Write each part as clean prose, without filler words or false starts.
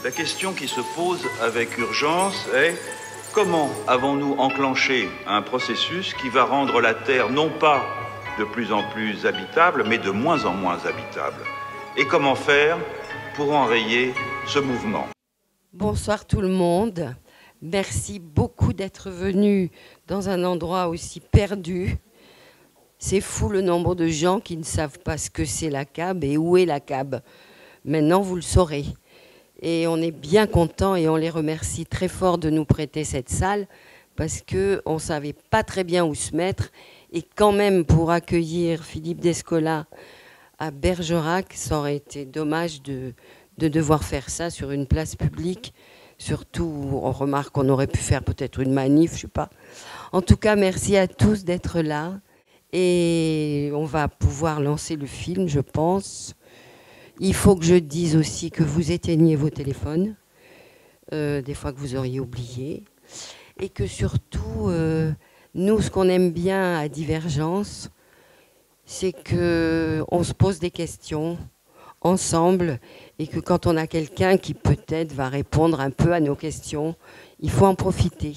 La question qui se pose avec urgence est comment avons-nous enclenché un processus qui va rendre la Terre non pas de plus en plus habitable, mais de moins en moins habitable? Et comment faire pour enrayer ce mouvement? Bonsoir tout le monde. Merci beaucoup d'être venus dans un endroit aussi perdu. C'est fou le nombre de gens qui ne savent pas ce que c'est la CAB et où est la CAB. Maintenant, vous le saurez. Et on est bien contents et on les remercie très fort de nous prêter cette salle parce qu'on ne savait pas très bien où se mettre. Et quand même, pour accueillir Philippe Descola à Bergerac, ça aurait été dommage de devoir faire ça sur une place publique. Surtout, on remarque qu'on aurait pu faire peut-être une manif, je ne sais pas. En tout cas, merci à tous d'être là. Et on va pouvoir lancer le film, je pense. Il faut que je dise aussi que vous éteignez vos téléphones, des fois que vous auriez oublié. Et que surtout, nous, ce qu'on aime bien à Divergence, c'est qu'on se pose des questions ensemble et que quand on a quelqu'un qui peut-être va répondre un peu à nos questions, il faut en profiter.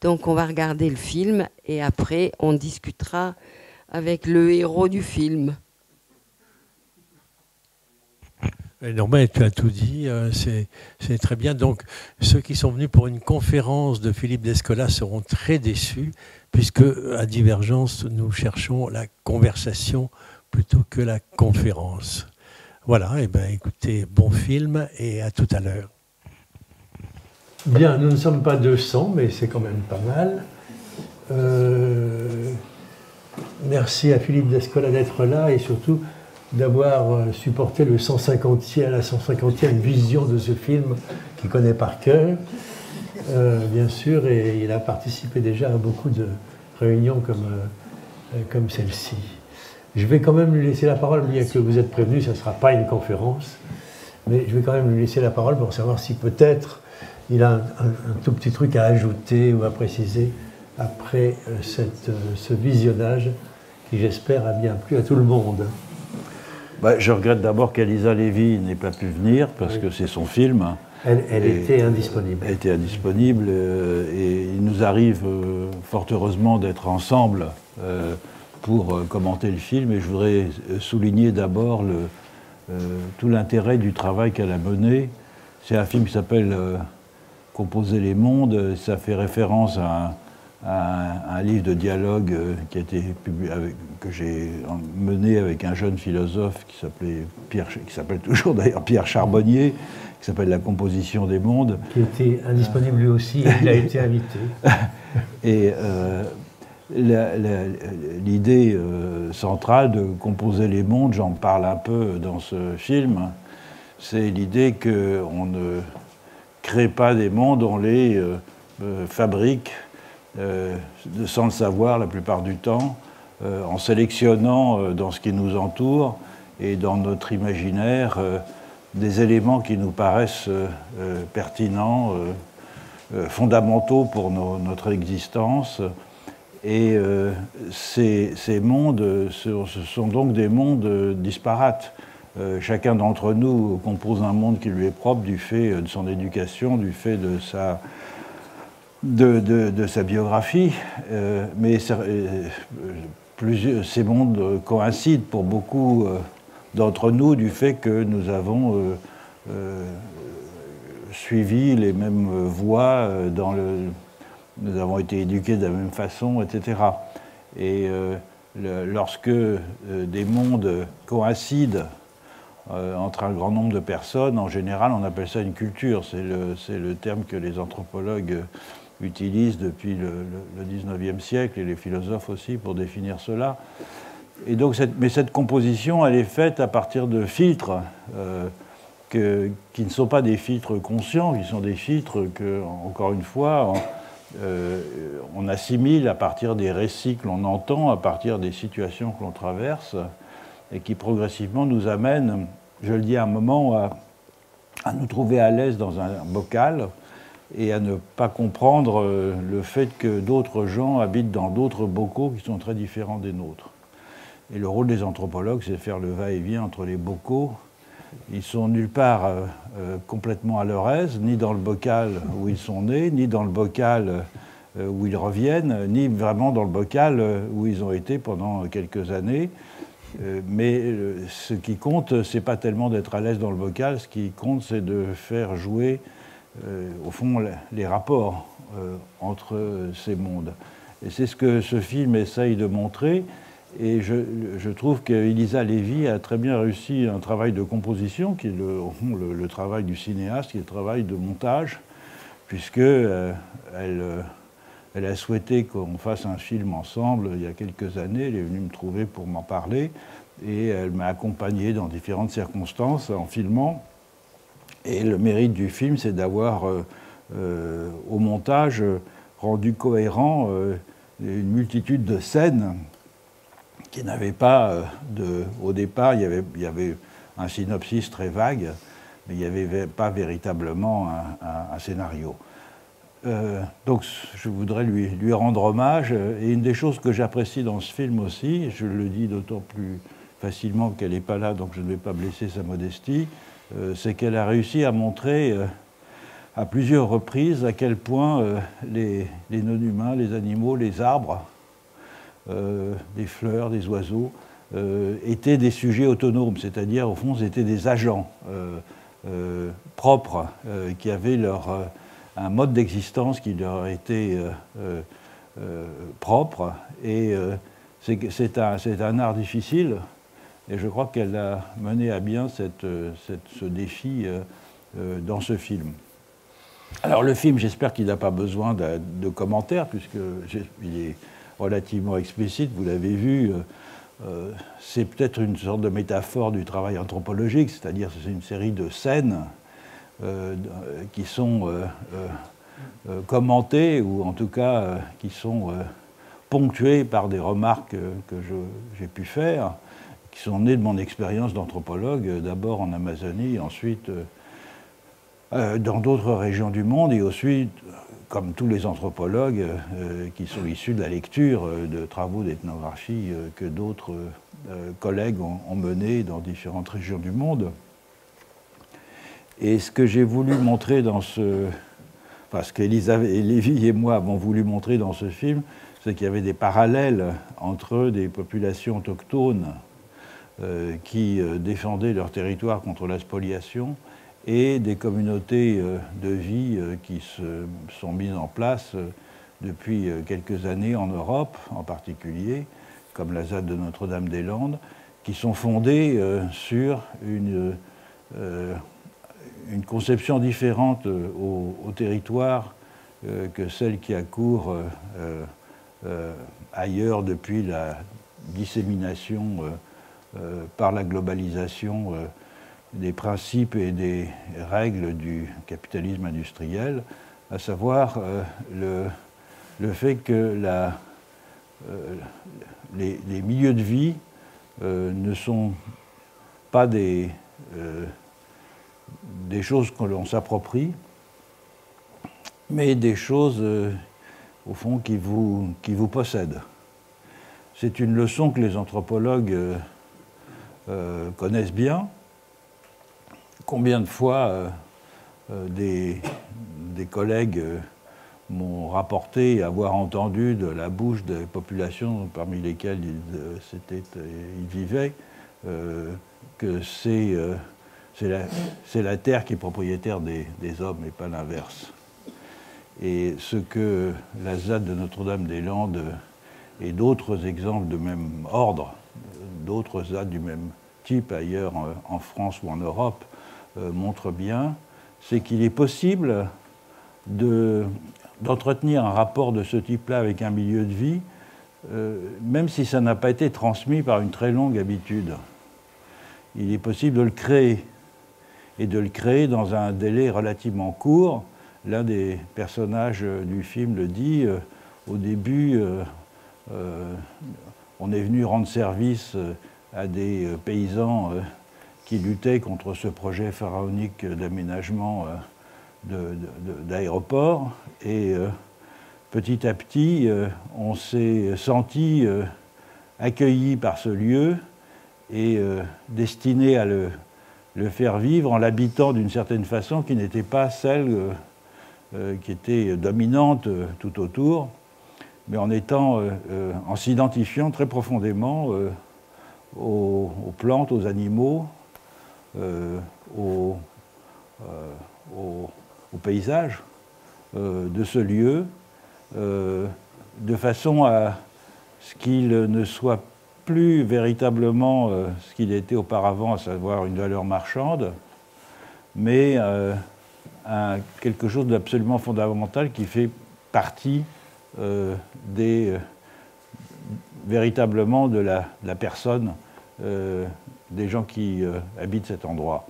Donc on va regarder le film et après on discutera avec le héros du film. Norman, tu as tout dit, c'est très bien. Donc ceux qui sont venus pour une conférence de Philippe Descola seront très déçus puisque à Divergence, nous cherchons la conversation plutôt que la conférence. Voilà, et bien écoutez, bon film et à tout à l'heure. Bien, nous ne sommes pas 200, mais c'est quand même pas mal. Merci à Philippe Descola d'être là et surtout d'avoir supporté la 150e vision de ce film qu'il connaît par cœur, bien sûr, et il a participé déjà à beaucoup de réunions comme celle-ci. Je vais quand même lui laisser la parole, bien que vous êtes prévenu, ça ne sera pas une conférence, mais je vais quand même lui laisser la parole pour savoir si peut-être il a un tout petit truc à ajouter ou à préciser après ce visionnage qui, j'espère, a bien plu à tout le monde. Je regrette d'abord qu'Elisa Lévy n'ait pas pu venir, parce que c'est son film. Elle était indisponible. Elle était indisponible, et il nous arrive fort heureusement d'être ensemble pour commenter le film. Et je voudrais souligner d'abord tout l'intérêt du travail qu'elle a mené. C'est un film qui s'appelle Composer les mondes. Ça fait référence à un livre de dialogue qui a été publié que j'ai mené avec un jeune philosophe qui s'appelle toujours d'ailleurs Pierre Charbonnier, qui s'appelle La composition des mondes. Qui était indisponible lui aussi, et il a été invité. Et l'idée centrale de composer les mondes, j'en parle un peu dans ce film, c'est l'idée qu'on ne crée pas des mondes, on les fabrique sans le savoir la plupart du temps, en sélectionnant dans ce qui nous entoure et dans notre imaginaire des éléments qui nous paraissent pertinents, fondamentaux pour notre existence. Et ces mondes, ce sont donc des mondes disparates. Chacun d'entre nous compose un monde qui lui est propre du fait de son éducation, du fait de sa biographie, mais ces mondes coïncident pour beaucoup d'entre nous du fait que nous avons suivi les mêmes voies, nous avons été éduqués de la même façon, etc. Et lorsque des mondes coïncident entre un grand nombre de personnes, en général, on appelle ça une culture. C'est le terme que les anthropologues utilisent depuis le 19e siècle, et les philosophes aussi, pour définir cela. Et donc, mais cette composition, elle est faite à partir de filtres qui ne sont pas des filtres conscients, qui sont des filtres que, encore une fois, on assimile à partir des récits que l'on entend, à partir des situations que l'on traverse, et qui progressivement nous amènent, je le dis à un moment, à nous trouver à l'aise dans un bocal et à ne pas comprendre le fait que d'autres gens habitent dans d'autres bocaux qui sont très différents des nôtres. Et le rôle des anthropologues, c'est de faire le va-et-vient entre les bocaux Ils sont nulle part complètement à leur aise, ni dans le bocal où ils sont nés, ni dans le bocal où ils reviennent, ni vraiment dans le bocal où ils ont été pendant quelques années. Mais ce qui compte, c'est pas tellement d'être à l'aise dans le bocal, ce qui compte, c'est de faire jouer, au fond, les rapports entre ces mondes. Et c'est ce que ce film essaye de montrer. Et je trouve qu'Elisa Lévy a très bien réussi un travail de composition, qui est le travail du cinéaste, qui est le travail de montage, puisqu'elle elle a souhaité qu'on fasse un film ensemble il y a quelques années. Elle est venue me trouver pour m'en parler, et elle m'a accompagné dans différentes circonstances en filmant. Et le mérite du film, c'est d'avoir, au montage, rendu cohérent une multitude de scènes qui n'avait pas au départ, il y avait un synopsis très vague, mais il n'y avait pas véritablement un scénario. Donc je voudrais lui rendre hommage. Et une des choses que j'apprécie dans ce film aussi, je le dis d'autant plus facilement qu'elle n'est pas là, donc je ne vais pas blesser sa modestie, c'est qu'elle a réussi à montrer à plusieurs reprises à quel point les non-humains, les animaux, les arbres, des fleurs, des oiseaux, étaient des sujets autonomes, c'est-à-dire, au fond, c'était des agents propres qui avaient un mode d'existence qui leur était propre. Et c'est un art difficile, et je crois qu'elle a mené à bien ce défi dans ce film. Alors le film, j'espère qu'il n'a pas besoin de commentaires, puisqu'il est relativement explicite, vous l'avez vu. C'est peut-être une sorte de métaphore du travail anthropologique, c'est-à-dire que c'est une série de scènes qui sont commentées, ou en tout cas qui sont ponctuées par des remarques que j'ai pu faire, qui sont nées de mon expérience d'anthropologue, d'abord en Amazonie, ensuite dans d'autres régions du monde, et ensuite, comme tous les anthropologues qui sont issus de la lecture de travaux d'ethnographie que d'autres collègues ont menés dans différentes régions du monde. Et ce que j'ai voulu montrer dans ce qu'Elisa Lévy et moi avons voulu montrer dans ce film, c'est qu'il y avait des parallèles entre des populations autochtones qui défendaient leur territoire contre la spoliation et des communautés de vie qui se sont mises en place depuis quelques années en Europe, en particulier, comme la ZAD de Notre-Dame-des-Landes, qui sont fondées sur une conception différente au territoire que celle qui accourt ailleurs depuis la dissémination par la globalisation des principes et des règles du capitalisme industriel, à savoir le fait que les milieux de vie ne sont pas des choses que l'on s'approprie, mais des choses, au fond, qui vous possèdent. C'est une leçon que les anthropologues connaissent bien. Combien de fois des collègues m'ont rapporté avoir entendu de la bouche des populations parmi lesquelles ils vivaient que c'est la terre qui est propriétaire des hommes et pas l'inverse. Et ce que la ZAD de Notre-Dame-des-Landes et d'autres exemples de même ordre, d'autres ZAD du même type ailleurs en France ou en Europe, montre bien, c'est qu'il est possible d'entretenir un rapport de ce type-là avec un milieu de vie, même si ça n'a pas été transmis par une très longue habitude. Il est possible de le créer, et de le créer dans un délai relativement court. L'un des personnages du film le dit, au début, on est venu rendre service à des paysans qui luttaient contre ce projet pharaonique d'aménagement d'aéroport. Et petit à petit, on s'est senti accueilli par ce lieu et destiné à le faire vivre en l'habitant d'une certaine façon qui n'était pas celle qui était dominante tout autour, mais en s'identifiant très profondément aux plantes, aux animaux, au paysage de ce lieu, de façon à ce qu'il ne soit plus véritablement ce qu'il était auparavant, à savoir une valeur marchande, mais quelque chose d'absolument fondamental qui fait partie véritablement de la personne des gens qui habitent cet endroit.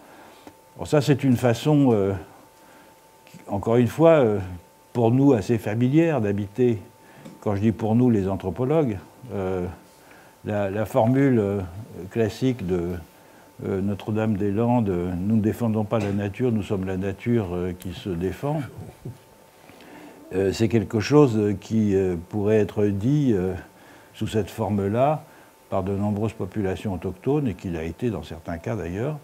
Bon, ça, c'est une façon, encore une fois, pour nous assez familière d'habiter. Quand je dis pour nous, les anthropologues, la formule classique de Notre-Dame-des-Landes, nous ne défendons pas la nature, nous sommes la nature qui se défend, c'est quelque chose qui pourrait être dit sous cette forme-là par de nombreuses populations autochtones, et qui l'a été dans certains cas d'ailleurs.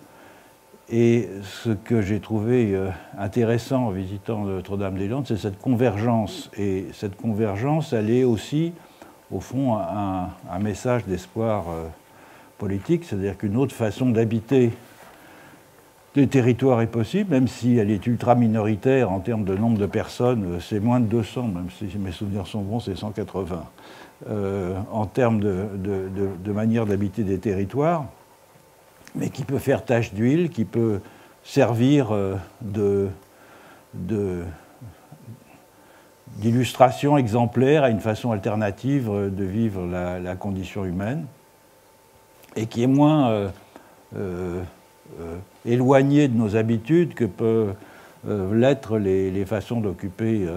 Et ce que j'ai trouvé intéressant en visitant Notre-Dame-des-Landes, c'est cette convergence. Et cette convergence, elle est aussi, au fond, un message d'espoir politique, c'est-à-dire qu'une autre façon d'habiter des territoires est possible, même si elle est ultra minoritaire en termes de nombre de personnes, c'est moins de 200, même si mes souvenirs sont bons, c'est 180, en termes de manière d'habiter des territoires, mais qui peut faire tache d'huile, qui peut servir d'illustration exemplaire à une façon alternative de vivre la condition humaine, et qui est moins éloigné de nos habitudes que peuvent l'être les façons d'occuper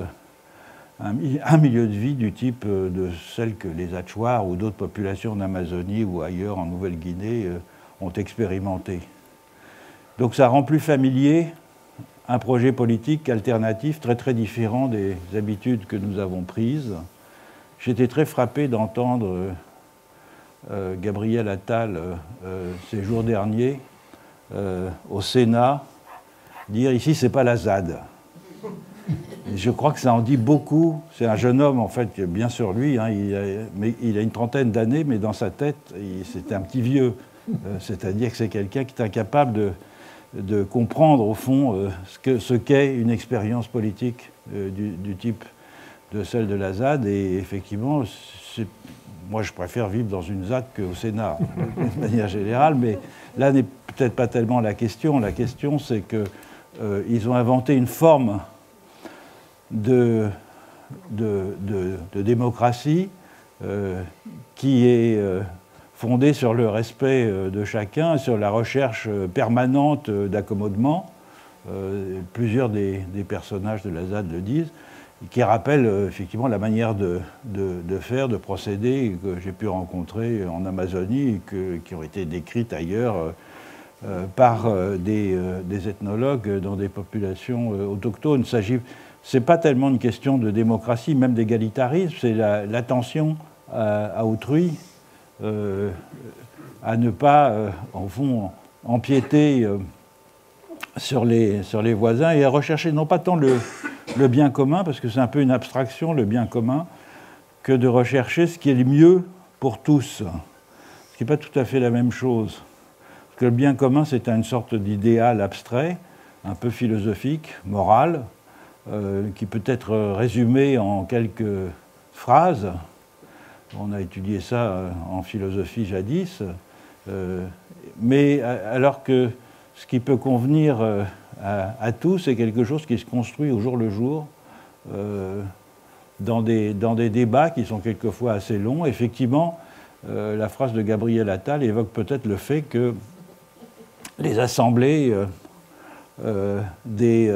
un milieu de vie du type de celles que les Achuars ou d'autres populations en Amazonie ou ailleurs en Nouvelle-Guinée ont expérimenté. Donc ça rend plus familier un projet politique alternatif très très différent des habitudes que nous avons prises. J'étais très frappé d'entendre Gabriel Attal ces jours derniers au Sénat dire ici c'est pas la ZAD. Et je crois que ça en dit beaucoup. C'est un jeune homme en fait, bien sur lui, hein, il a une trentaine d'années, mais dans sa tête c'est un petit vieux. C'est-à-dire que c'est quelqu'un qui est incapable de comprendre au fond ce qu'est une expérience politique du type de celle de la ZAD. Et effectivement, moi je préfère vivre dans une ZAD qu'au Sénat, de manière générale, mais là n'est peut-être pas tellement la question. La question c'est qu'ils ont inventé une forme de démocratie qui est fondée sur le respect de chacun, sur la recherche permanente d'accommodement. Plusieurs des personnages de la ZAD le disent, qui rappellent effectivement la manière de faire, de procéder que j'ai pu rencontrer en Amazonie et qui ont été décrites ailleurs par des ethnologues dans des populations autochtones. C'est pas tellement une question de démocratie, même d'égalitarisme, c'est l'attention à autrui, à ne pas, en fond, empiéter sur les voisins et à rechercher non pas tant le bien commun, parce que c'est un peu une abstraction, le bien commun, que de rechercher ce qui est le mieux pour tous, ce qui n'est pas tout à fait la même chose. Parce que le bien commun, c'est une sorte d'idéal abstrait, un peu philosophique, moral, qui peut être résumé en quelques phrases. On a étudié ça en philosophie jadis, mais alors que ce qui peut convenir à tous, c'est quelque chose qui se construit au jour le jour, dans des débats qui sont quelquefois assez longs. Effectivement, la phrase de Gabriel Attal évoque peut-être le fait que les assemblées des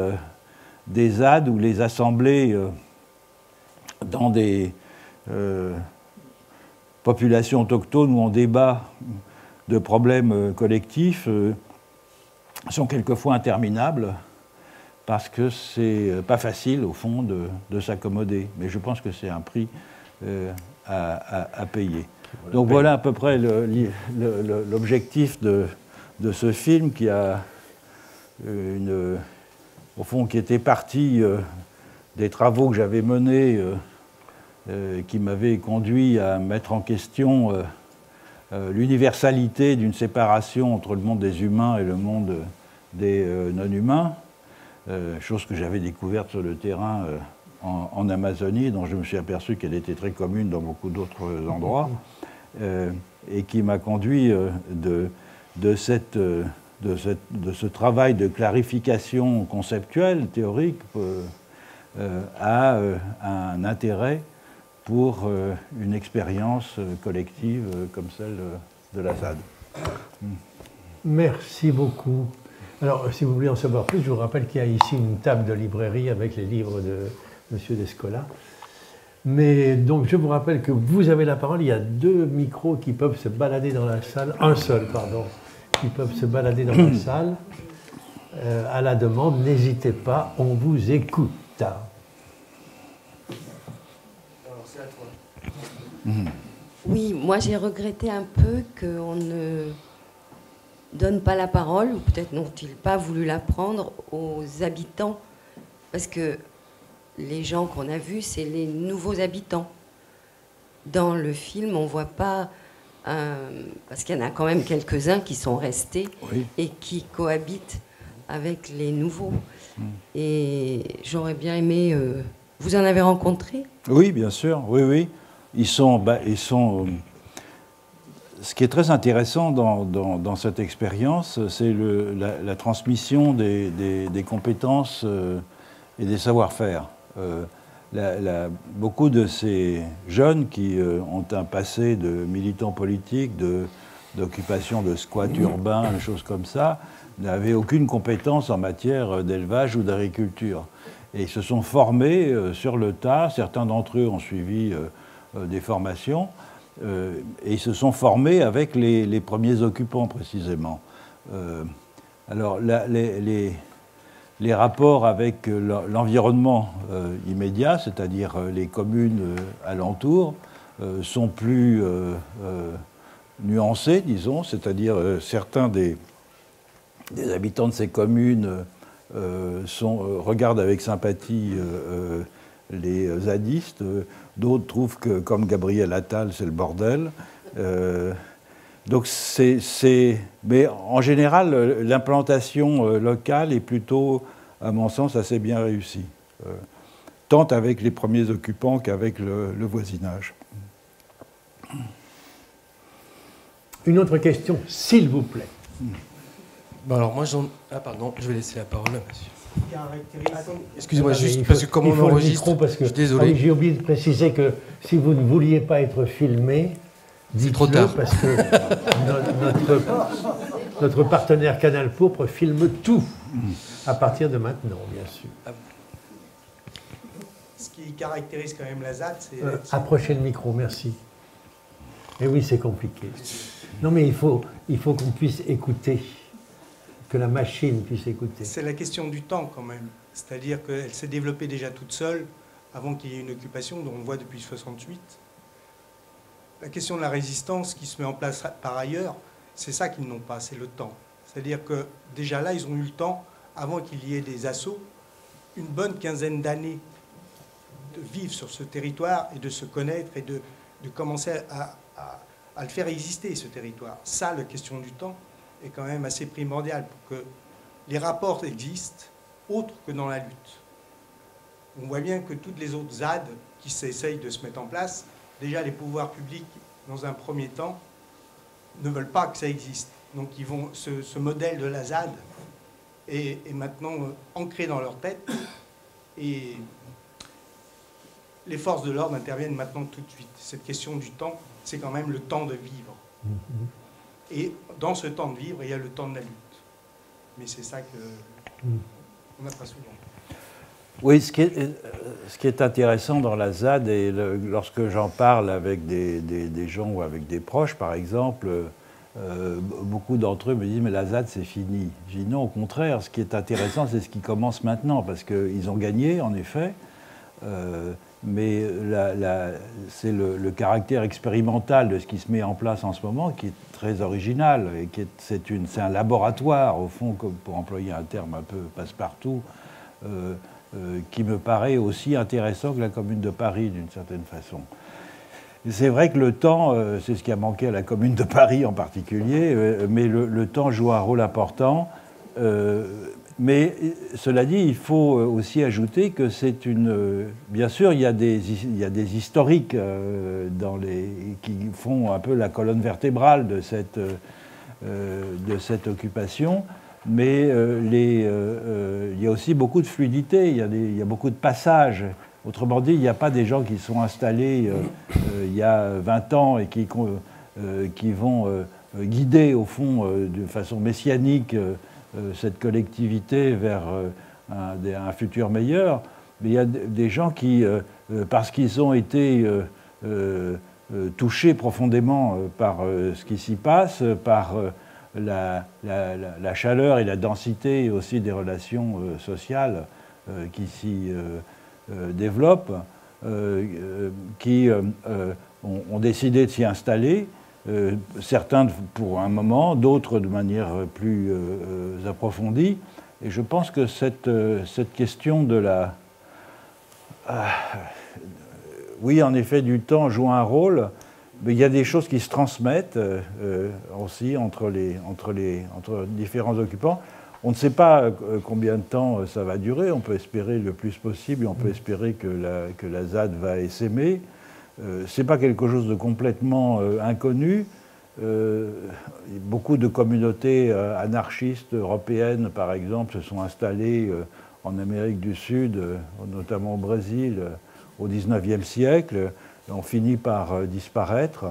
ZAD ou les assemblées dans des populations autochtones où on débat de problèmes collectifs sont quelquefois interminables parce que c'est pas facile au fond de s'accommoder. Mais je pense que c'est un prix à payer. Donc voilà à peu près l'objectif de ce film qui a au fond, qui était partie des travaux que j'avais menés, qui m'avaient conduit à mettre en question l'universalité d'une séparation entre le monde des humains et le monde des non-humains, chose que j'avais découverte sur le terrain en Amazonie, dont je me suis aperçu qu'elle était très commune dans beaucoup d'autres endroits, et qui m'a conduit de ce travail de clarification conceptuelle, théorique, à un intérêt pour une expérience collective comme celle de la ZAD. Merci beaucoup. Alors, si vous voulez en savoir plus, je vous rappelle qu'il y a ici une table de librairie avec les livres de M. Descola. Mais donc, je vous rappelle que vous avez la parole. Il y a 2 micros qui peuvent se balader dans la salle. Un seul, pardon, qui peuvent se balader dans la salle. À la demande, n'hésitez pas, on vous écoute. Oui, moi j'ai regretté un peu qu'on ne donne pas la parole, ou peut-être n'ont-ils pas voulu la prendre, aux habitants, parce que les gens qu'on a vus, c'est les nouveaux habitants. Dans le film, on ne voit pas, parce qu'il y en a quand même quelques-uns qui sont restés et qui cohabitent avec les nouveaux. Et j'aurais bien aimé... vous en avez rencontré? Oui, bien sûr, oui. Ils sont ce qui est très intéressant dans cette expérience, c'est la transmission des compétences et des savoir-faire. Beaucoup de ces jeunes qui ont un passé de militants politiques, d'occupation de squats urbains, des choses comme ça, n'avaient aucune compétence en matière d'élevage ou d'agriculture. Et ils se sont formés sur le tas. Certains d'entre eux ont suivi des formations et ils se sont formés avec les premiers occupants, précisément. Alors, les rapports avec l'environnement immédiat, c'est-à-dire les communes alentours, sont plus nuancés, disons, c'est-à-dire certains des habitants de ces communes regardent avec sympathie les zadistes, d'autres trouvent que, comme Gabriel Attal, c'est le bordel. Donc mais en général, l'implantation locale est plutôt, à mon sens, assez bien réussie, tant avec les premiers occupants qu'avec le voisinage. Une autre question, s'il vous plaît. Bon, alors moi, pardon, je vais laisser la parole à monsieur. Excusez-moi, juste parce que comme on enregistre, parce que, je suis désolé. J'ai oublié de préciser que si vous ne vouliez pas être filmé, c'est trop tard. Parce que notre partenaire Canal Pourpre filme tout à partir de maintenant, bien sûr. Ce qui caractérise quand même la ZAD, c'est... approchez le micro, merci. Et oui, c'est compliqué. Non, mais il faut qu'on puisse écouter, que la machine puisse écouter. C'est la question du temps quand même. C'est-à-dire qu'elle s'est développée déjà toute seule avant qu'il y ait une occupation, dont on voit depuis 68. La question de la résistance qui se met en place par ailleurs, c'est ça qu'ils n'ont pas, c'est le temps. C'est-à-dire que déjà là, ils ont eu le temps, avant qu'il y ait des assauts, une bonne quinzaine d'années de vivre sur ce territoire et de se connaître et de commencer à le faire exister, ce territoire. Ça, la question du temps, est quand même assez primordiale pour que les rapports existent, autres que dans la lutte. On voit bien que toutes les autres ZAD qui s'essayent de se mettre en place, déjà les pouvoirs publics, dans un premier temps, ne veulent pas que ça existe. Donc ils vont, ce modèle de la ZAD est maintenant ancré dans leur tête et les forces de l'ordre interviennent maintenant tout de suite. Cette question du temps, c'est quand même le temps de vivre. Et dans ce temps de vivre, il y a le temps de la lutte. Mais c'est ça qu'on n'a pas souvent. Oui, ce qui est intéressant dans la ZAD, et lorsque j'en parle avec des gens ou avec des proches, par exemple, beaucoup d'entre eux me disent « mais la ZAD, c'est fini ». Je dis non, au contraire, ce qui est intéressant, c'est ce qui commence maintenant, parce qu'ils ont gagné, en effet. mais c'est le caractère expérimental de ce qui se met en place en ce moment qui est très original, et c'est un laboratoire, au fond, pour employer un terme un peu passe-partout, qui me paraît aussi intéressant que la Commune de Paris, d'une certaine façon. C'est vrai que le temps, c'est ce qui a manqué à la Commune de Paris en particulier, mais le temps joue un rôle important. Mais cela dit, il faut aussi ajouter que c'est une... Bien sûr, il y a des historiques qui font un peu la colonne vertébrale de cette occupation, mais il y a aussi beaucoup de fluidité, il y a beaucoup de passages. Autrement dit, il n'y a pas des gens qui sont installés il y a 20 ans et qui vont guider, au fond, de façon messianique, cette collectivité vers un futur meilleur. Mais il y a des gens qui, parce qu'ils ont été touchés profondément par ce qui s'y passe, par la chaleur et la densité aussi des relations sociales qui s'y développent, qui ont décidé de s'y installer, certains pour un moment, d'autres de manière plus approfondie. Et je pense que cette question de la... oui, en effet, du temps joue un rôle, mais il y a des choses qui se transmettent aussi entre différents occupants. On ne sait pas combien de temps ça va durer, on peut espérer le plus possible, et on peut espérer que la ZAD va essaimer. Ce n'est pas quelque chose de complètement inconnu. Beaucoup de communautés anarchistes européennes, par exemple, se sont installées en Amérique du Sud, notamment au Brésil, au XIXe siècle, et ont fini par disparaître.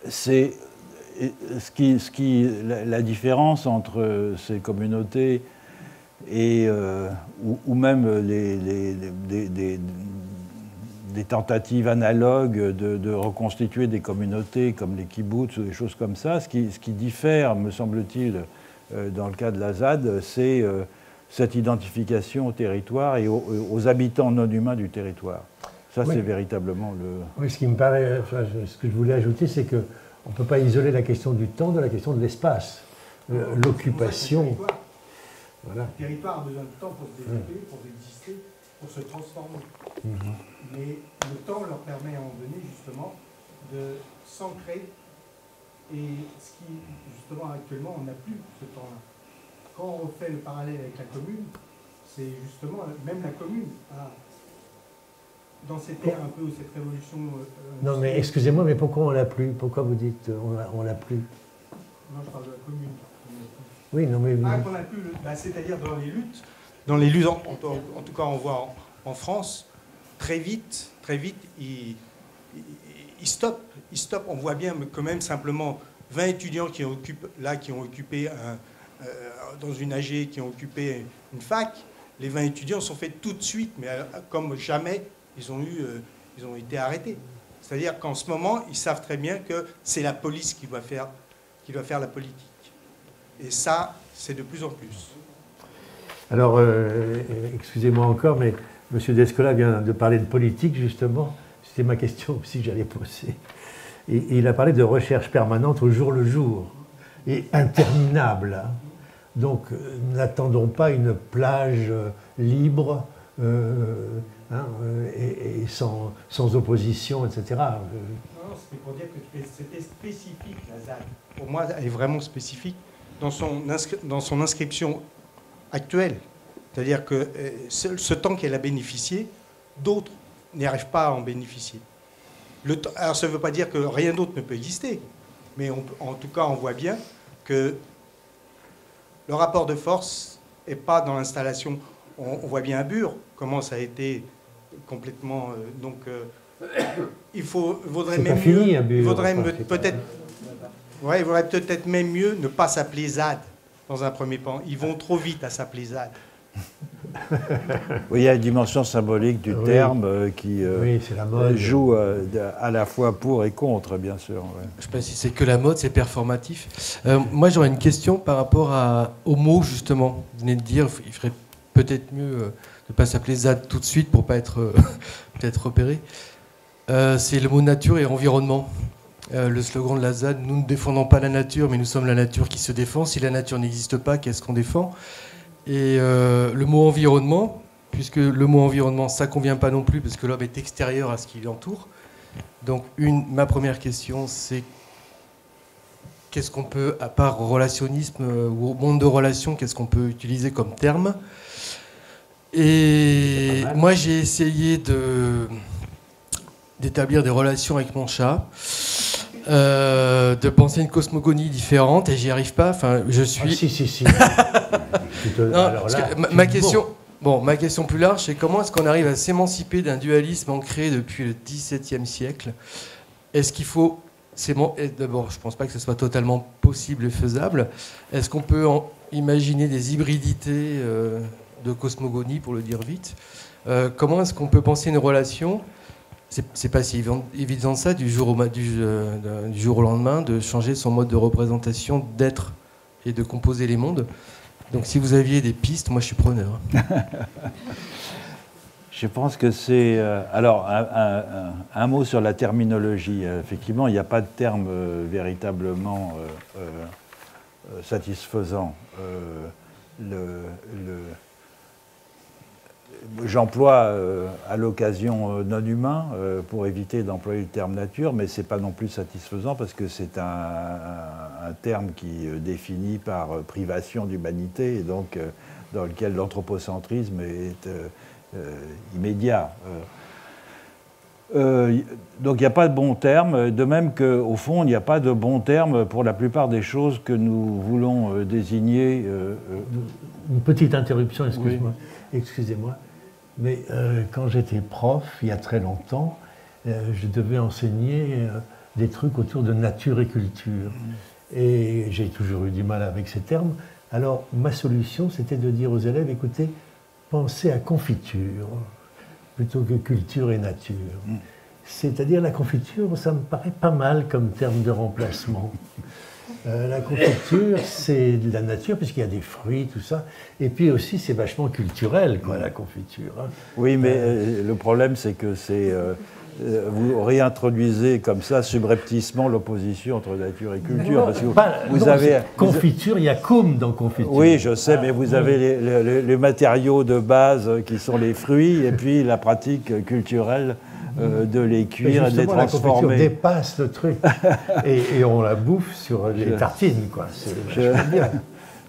C'est la différence entre ces communautés et, ou même des tentatives analogues de reconstituer des communautés comme les kibbutz ou des choses comme ça, ce qui diffère, me semble-t-il, dans le cas de la ZAD, c'est cette identification au territoire et aux habitants non humains du territoire. Ça, oui. C'est véritablement le... Oui, ce qui me paraît, enfin, ce que je voulais ajouter, c'est qu'on ne peut pas isoler la question du temps de la question de l'espace. L'occupation... Voilà. Le territoire a besoin de temps pour se développer, pour exister, pour se transformer. Mais le temps leur permet à un moment donné, justement, de s'ancrer. Et ce qui, justement, actuellement, on n'a plus ce temps-là. Quand on fait le parallèle avec la commune, c'est justement, même la commune a, dans cette ère un peu, cette révolution... non, mais excusez-moi, mais pourquoi on l'a plus? Pourquoi vous dites on l'a plus? Non, je parle de la commune. Oui, non, mais... Ah, qu'on a plus, c'est-à-dire dans les luttes, en tout cas, on voit en France, très vite, ils stoppent. On voit bien que même simplement 20 étudiants qui ont occupé dans une AG, qui ont occupé une fac, les 20 étudiants sont faits tout de suite, mais comme jamais, ils ont été arrêtés. C'est-à-dire qu'en ce moment, ils savent très bien que c'est la police qui doit faire la politique. Et ça, c'est de plus en plus. Alors, excusez-moi encore, mais M. Descola vient de parler de politique, justement. C'était ma question aussi que j'allais poser. Et il a parlé de recherche permanente au jour le jour, et interminable. Donc, n'attendons pas une plage libre et sans opposition, etc. Non, c'était pour dire que c'était spécifique, la ZAD. Pour moi, elle est vraiment spécifique dans son inscription actuelle. C'est-à-dire que ce temps qu'elle a bénéficié, d'autres n'y arrivent pas à en bénéficier. Alors ça ne veut pas dire que rien d'autre ne peut exister, mais en tout cas on voit bien que le rapport de force n'est pas dans l'installation. On voit bien à Bure comment ça a été complètement... il vaudrait même mieux... Il vaudrait peut-être même mieux ne pas s'appeler ZAD dans un premier temps. Ils vont trop vite à s'appeler ZAD. Oui, il y a une dimension symbolique du terme qui joue à la fois pour et contre, bien sûr. Ouais. Je ne sais pas si c'est que la mode, c'est performatif. Moi, j'aurais une question par rapport au mot, justement. Vous venez de dire qu'il faudrait peut-être mieux de ne pas s'appeler ZAD tout de suite pour ne pas être peut-être repéré. C'est le mot nature et environnement. Le slogan de la ZAD, nous ne défendons pas la nature, mais nous sommes la nature qui se défend. Si la nature n'existe pas, qu'est-ce qu'on défend? Et le mot environnement, puisque le mot environnement, ça ne convient pas non plus, parce que l'homme est extérieur à ce qui l'entoure. Donc ma première question, c'est qu'est-ce qu'on peut, à part relationnisme ou monde de relations, qu'est-ce qu'on peut utiliser comme terme? Et moi, j'ai essayé d'établir des relations avec mon chat, de penser une cosmogonie différente, et j'y arrive pas. Enfin, je suis. Ah, si. Non, alors là, ma question. Bon, ma question plus large, c'est comment est-ce qu'on arrive à s'émanciper d'un dualisme ancré depuis le XVIIe siècle? Est-ce qu'il faut... D'abord, je ne pense pas que ce soit totalement possible et faisable. Est-ce qu'on peut imaginer des hybridités de cosmogonie, pour le dire vite? Comment est-ce qu'on peut penser une relation? C'est pas si évident ça, du jour au lendemain, de changer son mode de représentation, d'être et de composer les mondes. Donc si vous aviez des pistes, moi je suis preneur. Je pense que c'est... alors, un mot sur la terminologie. Effectivement, il n'y a pas de terme véritablement satisfaisant. J'emploie à l'occasion non-humain pour éviter d'employer le terme nature, mais ce n'est pas non plus satisfaisant parce que c'est un terme qui définit par privation d'humanité et donc dans lequel l'anthropocentrisme est immédiat. Donc il n'y a pas de bon terme, de même qu'au fond, il n'y a pas de bon terme pour la plupart des choses que nous voulons désigner. Une petite interruption, excusez-moi. Oui. Excusez-moi. Mais quand j'étais prof, il y a très longtemps, je devais enseigner des trucs autour de nature et culture. Et j'ai toujours eu du mal avec ces termes. Alors, ma solution, c'était de dire aux élèves, écoutez, pensez à confiture, plutôt que culture et nature. C'est-à-dire, la confiture, ça me paraît pas mal comme terme de remplacement. La confiture, c'est de la nature, puisqu'il y a des fruits, tout ça. Et puis aussi, c'est vachement culturel, quoi, la confiture. Hein. Oui, mais le problème, c'est que vous réintroduisez comme ça, subrepticement, l'opposition entre nature et culture. Parce que confiture, il y a cum dans confiture. Oui, je sais, mais vous avez les matériaux de base qui sont les fruits, et puis la pratique culturelle de les cuire et de les transformer. La confiture dépasse le truc et on la bouffe sur les tartines, quoi.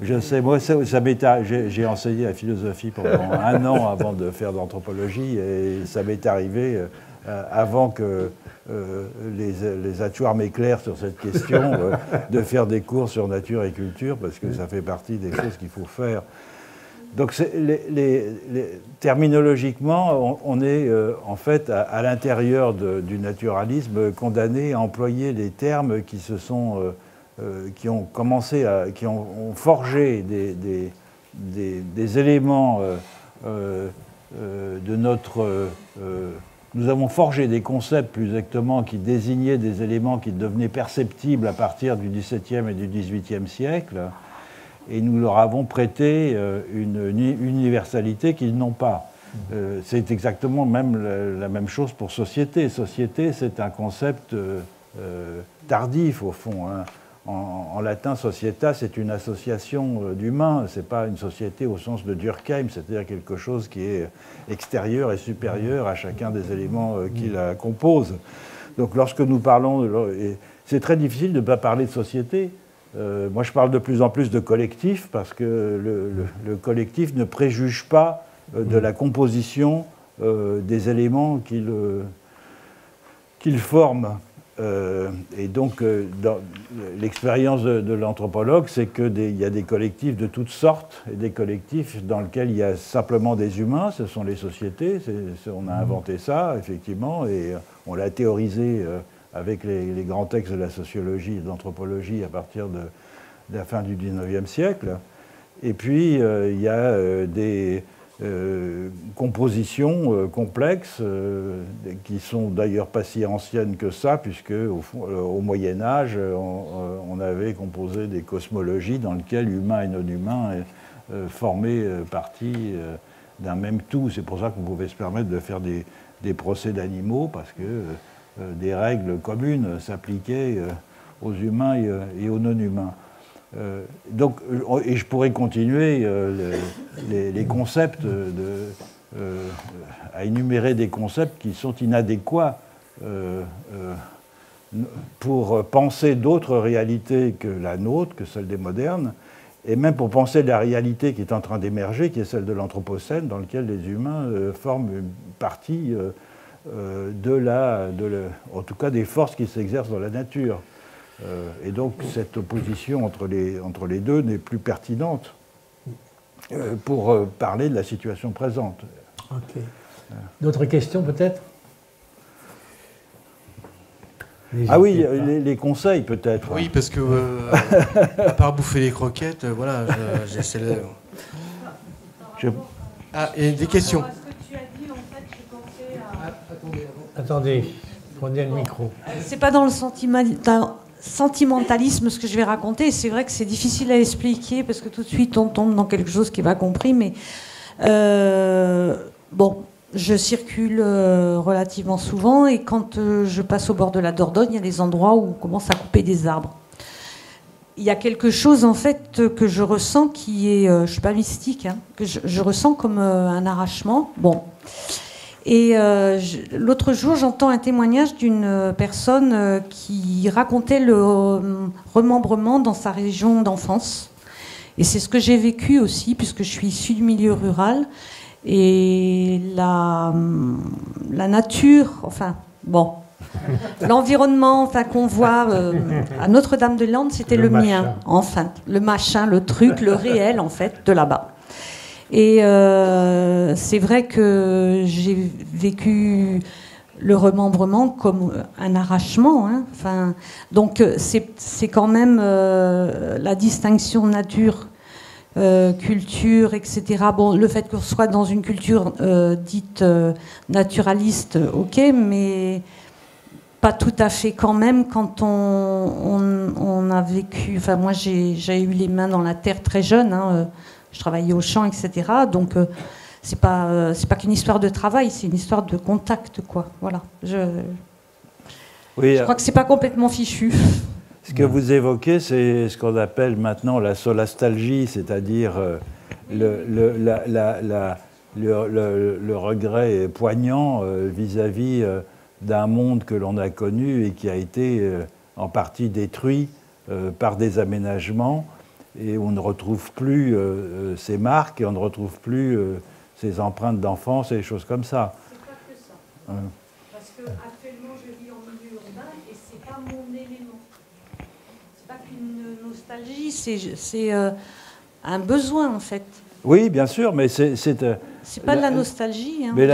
Je sais, moi, j'ai enseigné la philosophie pendant 1 an avant de faire de l'anthropologie et ça m'est arrivé avant que les atchoirs m'éclairent sur cette question de faire des cours sur nature et culture parce que ça fait partie des choses qu'il faut faire. Donc, terminologiquement, on est en fait à l'intérieur du naturalisme condamné à employer des termes qui qui ont commencé qui ont forgé des éléments de notre. Nous avons forgé des concepts, plus exactement, qui désignaient des éléments qui devenaient perceptibles à partir du XVIIe et du XVIIIe siècle. Et nous leur avons prêté une universalité qu'ils n'ont pas. C'est exactement la même chose pour société. Société, c'est un concept tardif, au fond. Hein. En latin, societas, c'est une association d'humains. Ce n'est pas une société au sens de Durkheim, c'est-à-dire quelque chose qui est extérieur et supérieur à chacun des éléments qui la composent. Donc lorsque nous parlons... c'est très difficile de ne pas parler de société. Moi, je parle de plus en plus de collectif parce que le collectif ne préjuge pas de la composition des éléments qu'il forme. Et donc, l'expérience de l'anthropologue, c'est qu'il y a des collectifs de toutes sortes et des collectifs dans lesquels il y a simplement des humains, ce sont les sociétés. On a inventé ça, effectivement, et on l'a théorisé avec les grands textes de la sociologie et de l'anthropologie à partir de la fin du XIXe siècle. Et puis, il y a des compositions complexes qui sont d'ailleurs pas si anciennes que ça, puisque au Moyen-Âge, on avait composé des cosmologies dans lesquelles humains et non-humains former partie d'un même tout. C'est pour ça qu'on pouvait se permettre de faire des procès d'animaux, parce que des règles communes s'appliquaient aux humains et aux non-humains. Et je pourrais continuer les concepts, à énumérer des concepts qui sont inadéquats pour penser d'autres réalités que la nôtre, que celle des modernes, et même pour penser la réalité qui est en train d'émerger, qui est celle de l'Anthropocène, dans laquelle les humains forment une partie en tout cas des forces qui s'exercent dans la nature. Et donc cette opposition entre les deux n'est plus pertinente pour parler de la situation présente. Ok. D'autres questions peut-être? Ah oui, les conseils peut-être. Oui, parce que à part bouffer les croquettes, voilà, j'essaie de... Ah, et des questions. Attendez, prenez le micro. C'est pas dans le sentimentalisme ce que je vais raconter. C'est vrai que c'est difficile à expliquer parce que tout de suite on tombe dans quelque chose qui n'est pas compris. Mais bon, je circule relativement souvent et quand je passe au bord de la Dordogne, il y a des endroits où on commence à couper des arbres. Il y a quelque chose en fait que je ressens qui est, je suis pas mystique, hein, que je ressens comme un arrachement. Bon. Et l'autre jour, j'entends un témoignage d'une personne qui racontait le remembrement dans sa région d'enfance. Et c'est ce que j'ai vécu aussi, puisque je suis issue du milieu rural. Et la nature, enfin, bon, l'environnement qu'on voit à Notre-Dame-des-Landes, c'était le mien, enfin, le machin, le truc, le réel, en fait, de là-bas. Et c'est vrai que j'ai vécu le remembrement comme un arrachement. Hein. Enfin, donc c'est quand même la distinction nature, culture, etc. Bon, le fait qu'on soit dans une culture dite naturaliste, ok, mais pas tout à fait quand même quand on a vécu... Enfin, moi, j'ai eu les mains dans la terre très jeune, hein, je travaillais au champ, etc. Donc, c'est pas qu'une histoire de travail, c'est une histoire de contact, quoi. Voilà. Je crois que c'est pas complètement fichu. Ce que vous évoquez, c'est ce qu'on appelle maintenant la solastalgie, c'est-à-dire le regret poignant vis-à-vis d'un monde que l'on a connu et qui a été en partie détruit par des aménagements. Et on ne retrouve plus ces marques et on ne retrouve plus ces empreintes d'enfance et des choses comme ça. C'est pas que ça. Parce qu'actuellement, je vis en milieu urbain et c'est pas mon élément. C'est pas qu'une nostalgie, c'est un besoin en fait. Oui, bien sûr, mais c'est pas de la nostalgie. Hein, mais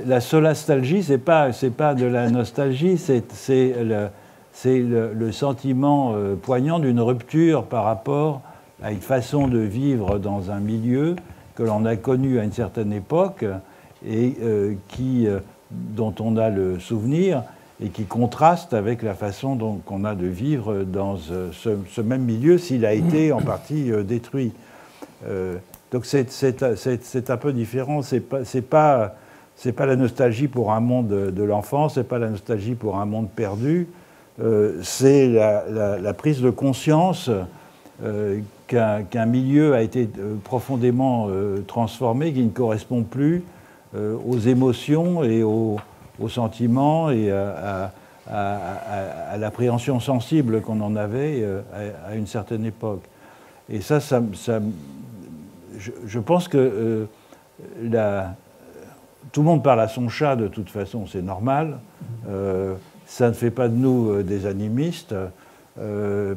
la solastalgie, c'est pas de la nostalgie, c'est le sentiment poignant d'une rupture par rapport à une façon de vivre dans un milieu que l'on a connu à une certaine époque et dont on a le souvenir et qui contraste avec la façon qu'on a de vivre dans ce même milieu s'il a été en partie détruit. Donc c'est un peu différent. C'est pas la nostalgie pour un monde de l'enfance, c'est pas la nostalgie pour un monde perdu. C'est la prise de conscience qu'un milieu a été profondément transformé, qui ne correspond plus aux émotions et aux sentiments et à l'appréhension sensible qu'on en avait à une certaine époque. Et ça je pense que tout le monde parle à son chat de toute façon, c'est normal. Ça ne fait pas de nous des animistes,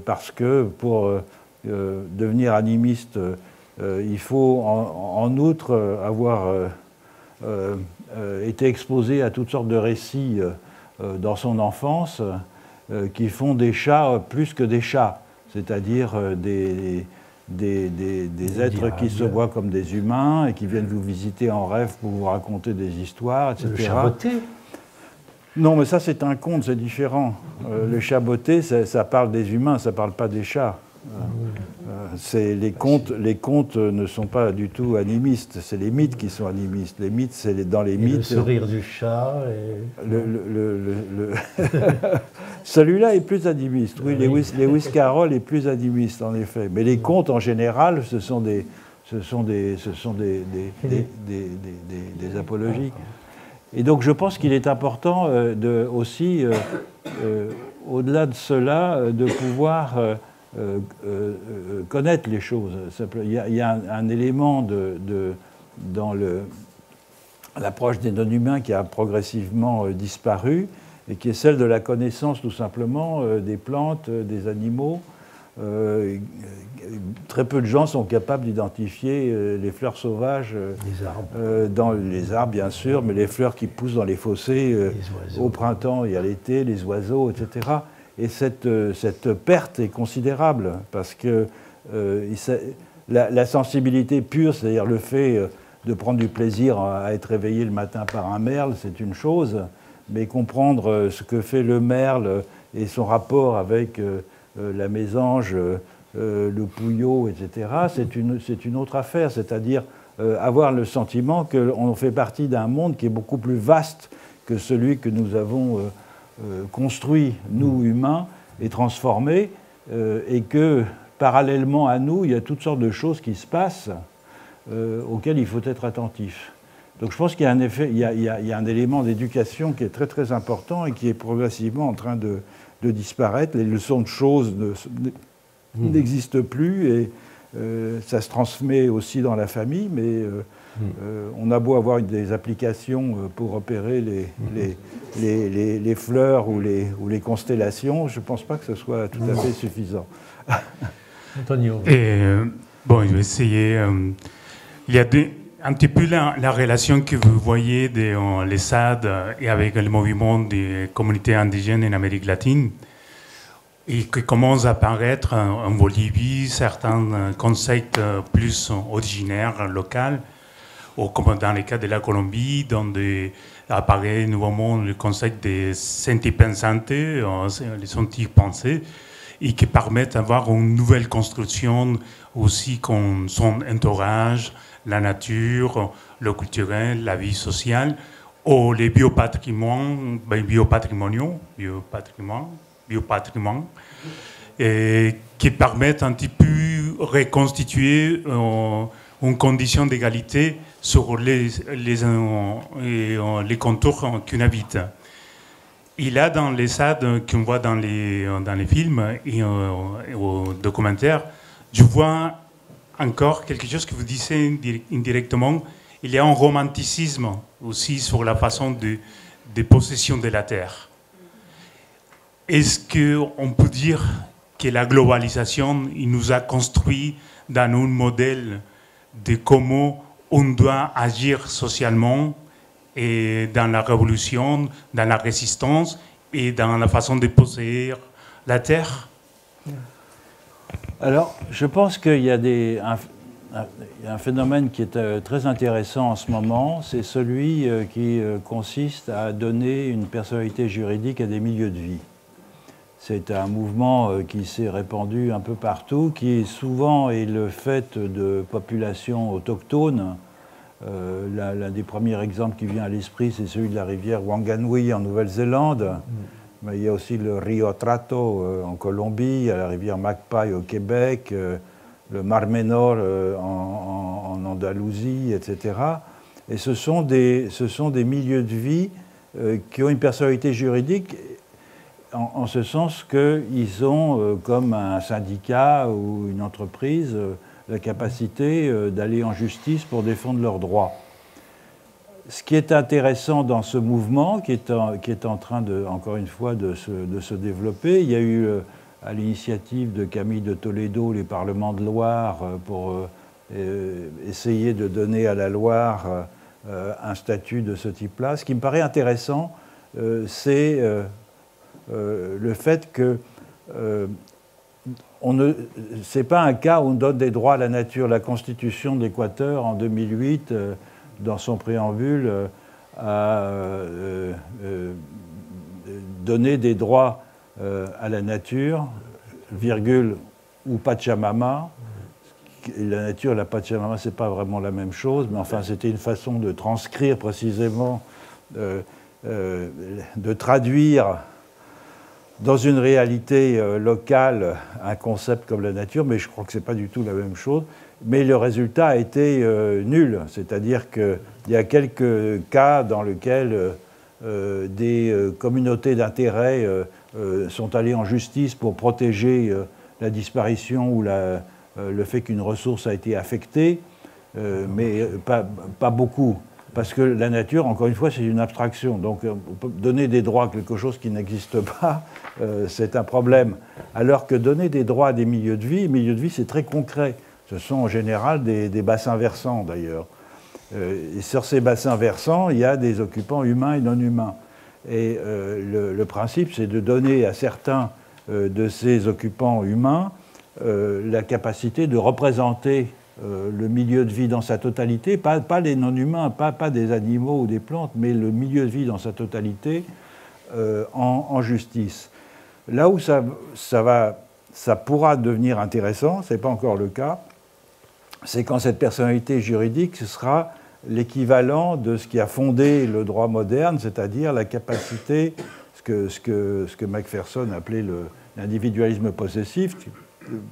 parce que pour devenir animiste, il faut en outre avoir été exposé à toutes sortes de récits dans son enfance qui font des chats plus que des chats, c'est-à-dire des êtres qui se voient comme des humains et qui viennent vous visiter en rêve pour vous raconter des histoires, etc. Le chat botté. Non, mais ça c'est un conte, c'est différent. Le chat botté, ça parle des humains, ça ne parle pas des chats. Les contes ne sont pas du tout animistes, c'est les mythes qui sont animistes. Les mythes, c'est dans les mythes... Le sourire du chat... Celui-là est plus animiste, oui, Lewis Carroll est plus animiste, en effet. Mais les contes, en général, ce sont des apologies. Et donc je pense qu'il est important aussi, au-delà de cela, de pouvoir connaître les choses. Il y a un élément dans l'approche des non-humains qui a progressivement disparu, et qui est celle de la connaissance tout simplement des plantes, des animaux. Très peu de gens sont capables d'identifier les fleurs sauvages, les arbres. Dans les arbres bien sûr, mais les fleurs qui poussent dans les fossés au printemps et à l'été, les oiseaux, etc. Et cette perte est considérable parce que la sensibilité pure, c'est-à-dire le fait de prendre du plaisir à être réveillé le matin par un merle, c'est une chose, mais comprendre ce que fait le merle et son rapport avec la mésange, le pouillot, etc., c'est une autre affaire, c'est-à-dire avoir le sentiment qu'on fait partie d'un monde qui est beaucoup plus vaste que celui que nous avons construit, nous humains, et transformé, et que parallèlement à nous, il y a toutes sortes de choses qui se passent auxquelles il faut être attentif. Donc je pense qu'il y a un effet, il y a un élément d'éducation qui est très très important et qui est progressivement en train de disparaître. Les leçons de choses n'existent plus et ça se transmet aussi dans la famille, mais on a beau avoir des applications pour repérer les fleurs ou les constellations, je ne pense pas que ce soit tout à fait suffisant. Antonio. Bon, je vais essayer. Il y a un petit peu la relation que vous voyez dans les SAD et avec le mouvement des communautés indigènes en Amérique latine, et qui commence à apparaître en Bolivie certains concepts plus originaires, locaux, ou comme dans le cas de la Colombie, dans apparaît nouveau le concept de senti pensante, les sentis pensés, et qui permettent d'avoir une nouvelle construction aussi comme son entourage, la nature, le culturel, la vie sociale, ou les biopatrimoines, qui permettent un petit peu reconstituer une condition d'égalité sur les contours qu'on habite. Et là, dans les SAD qu'on voit dans les films et au documentaire, je vois encore quelque chose que vous disiez indirectement. Il y a un romanticisme aussi sur la façon de possession de la terre. Est-ce qu'on peut dire que la globalisation il nous a construit dans un modèle de comment on doit agir socialement et dans la révolution, dans la résistance et dans la façon de posséder la terre? Alors, je pense qu'il y a un phénomène qui est très intéressant en ce moment, c'est celui qui consiste à donner une personnalité juridique à des milieux de vie. C'est un mouvement qui s'est répandu un peu partout, qui souvent est le fait de populations autochtones. L'un des premiers exemples qui vient à l'esprit, c'est celui de la rivière Wanganui en Nouvelle-Zélande. Mais il y a aussi le Rio Trato en Colombie, il y a la rivière Magpie au Québec, le Mar Menor en Andalousie, etc. Et ce sont des milieux de vie qui ont une personnalité juridique en ce sens qu'ils ont, comme un syndicat ou une entreprise, la capacité d'aller en justice pour défendre leurs droits. Ce qui est intéressant dans ce mouvement, qui est en train, encore une fois, de se développer, il y a eu, à l'initiative de Camille de Toledo, les parlements de Loire pour essayer de donner à la Loire un statut de ce type-là. Ce qui me paraît intéressant, c'est le fait que ce n'est pas un cas où on donne des droits à la nature. La Constitution de l'Équateur, en 2008, dans son préambule, a donné des droits à la nature, virgule, ou Pachamama, la nature et la Pachamama, ce n'est pas vraiment la même chose, mais enfin, c'était une façon de transcrire précisément, de traduire dans une réalité locale un concept comme la nature, mais je crois que ce n'est pas du tout la même chose. Mais le résultat a été nul, c'est-à-dire qu'il y a quelques cas dans lesquels des communautés d'intérêt sont allées en justice pour protéger la disparition ou le fait qu'une ressource a été affectée, mais pas beaucoup. Parce que la nature, encore une fois, c'est une abstraction. Donc, on peut donner des droits à quelque chose qui n'existe pas, c'est un problème. Alors que donner des droits à des milieux de vie, c'est très concret. Ce sont en général des bassins versants, d'ailleurs. Et sur ces bassins versants, il y a des occupants humains et non humains. Et le principe, c'est de donner à certains de ces occupants humains la capacité de représenter le milieu de vie dans sa totalité, pas les non-humains, pas des animaux ou des plantes, mais le milieu de vie dans sa totalité en justice. Là où ça pourra devenir intéressant, ce n'est pas encore le cas, c'est quand cette personnalité juridique, ce sera l'équivalent de ce qui a fondé le droit moderne, c'est-à-dire la capacité, ce que Macpherson appelait l'individualisme possessif,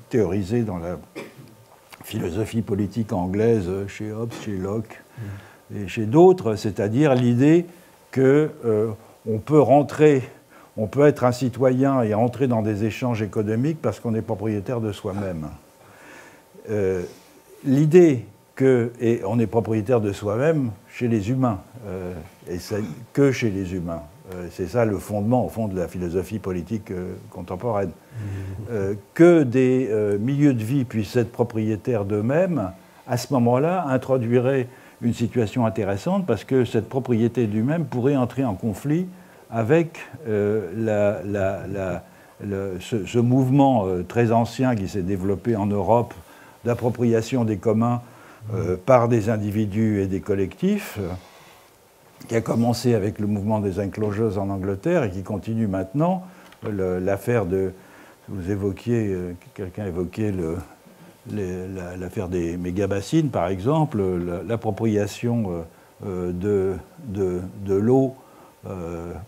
théorisé dans la philosophie politique anglaise chez Hobbes, chez Locke et chez d'autres, c'est-à-dire l'idée qu'on on peut être un citoyen et entrer dans des échanges économiques parce qu'on est propriétaire de soi-même. L'idée qu'on est propriétaire de soi-même chez les humains, et que chez les humains. C'est ça le fondement, au fond, de la philosophie politique contemporaine. Que des milieux de vie puissent être propriétaires d'eux-mêmes, à ce moment-là, introduirait une situation intéressante parce que cette propriété d'eux-mêmes pourrait entrer en conflit avec ce mouvement très ancien qui s'est développé en Europe d'appropriation des communs par des individus et des collectifs, qui a commencé avec le mouvement des enclosures en Angleterre et qui continue maintenant. L'affaire de... Vous évoquiez, quelqu'un évoquait l'affaire des méga-bassines, par exemple, l'appropriation de l'eau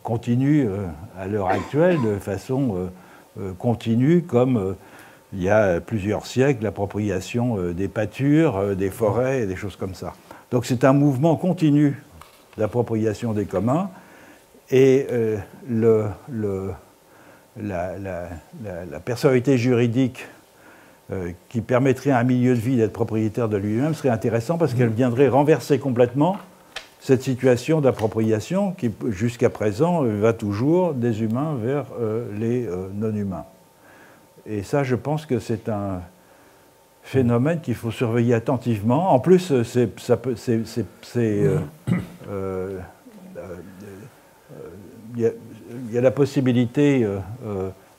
continue à l'heure actuelle de façon continue, comme il y a plusieurs siècles, l'appropriation des pâtures, des forêts et des choses comme ça. Donc c'est un mouvement continu d'appropriation des communs, et la personnalité juridique qui permettrait à un milieu de vie d'être propriétaire de lui-même serait intéressant parce qu'elle viendrait renverser complètement cette situation d'appropriation qui, jusqu'à présent, va toujours des humains vers les non-humains. Et ça, je pense que c'est un phénomène qu'il faut surveiller attentivement. En plus, il y a la possibilité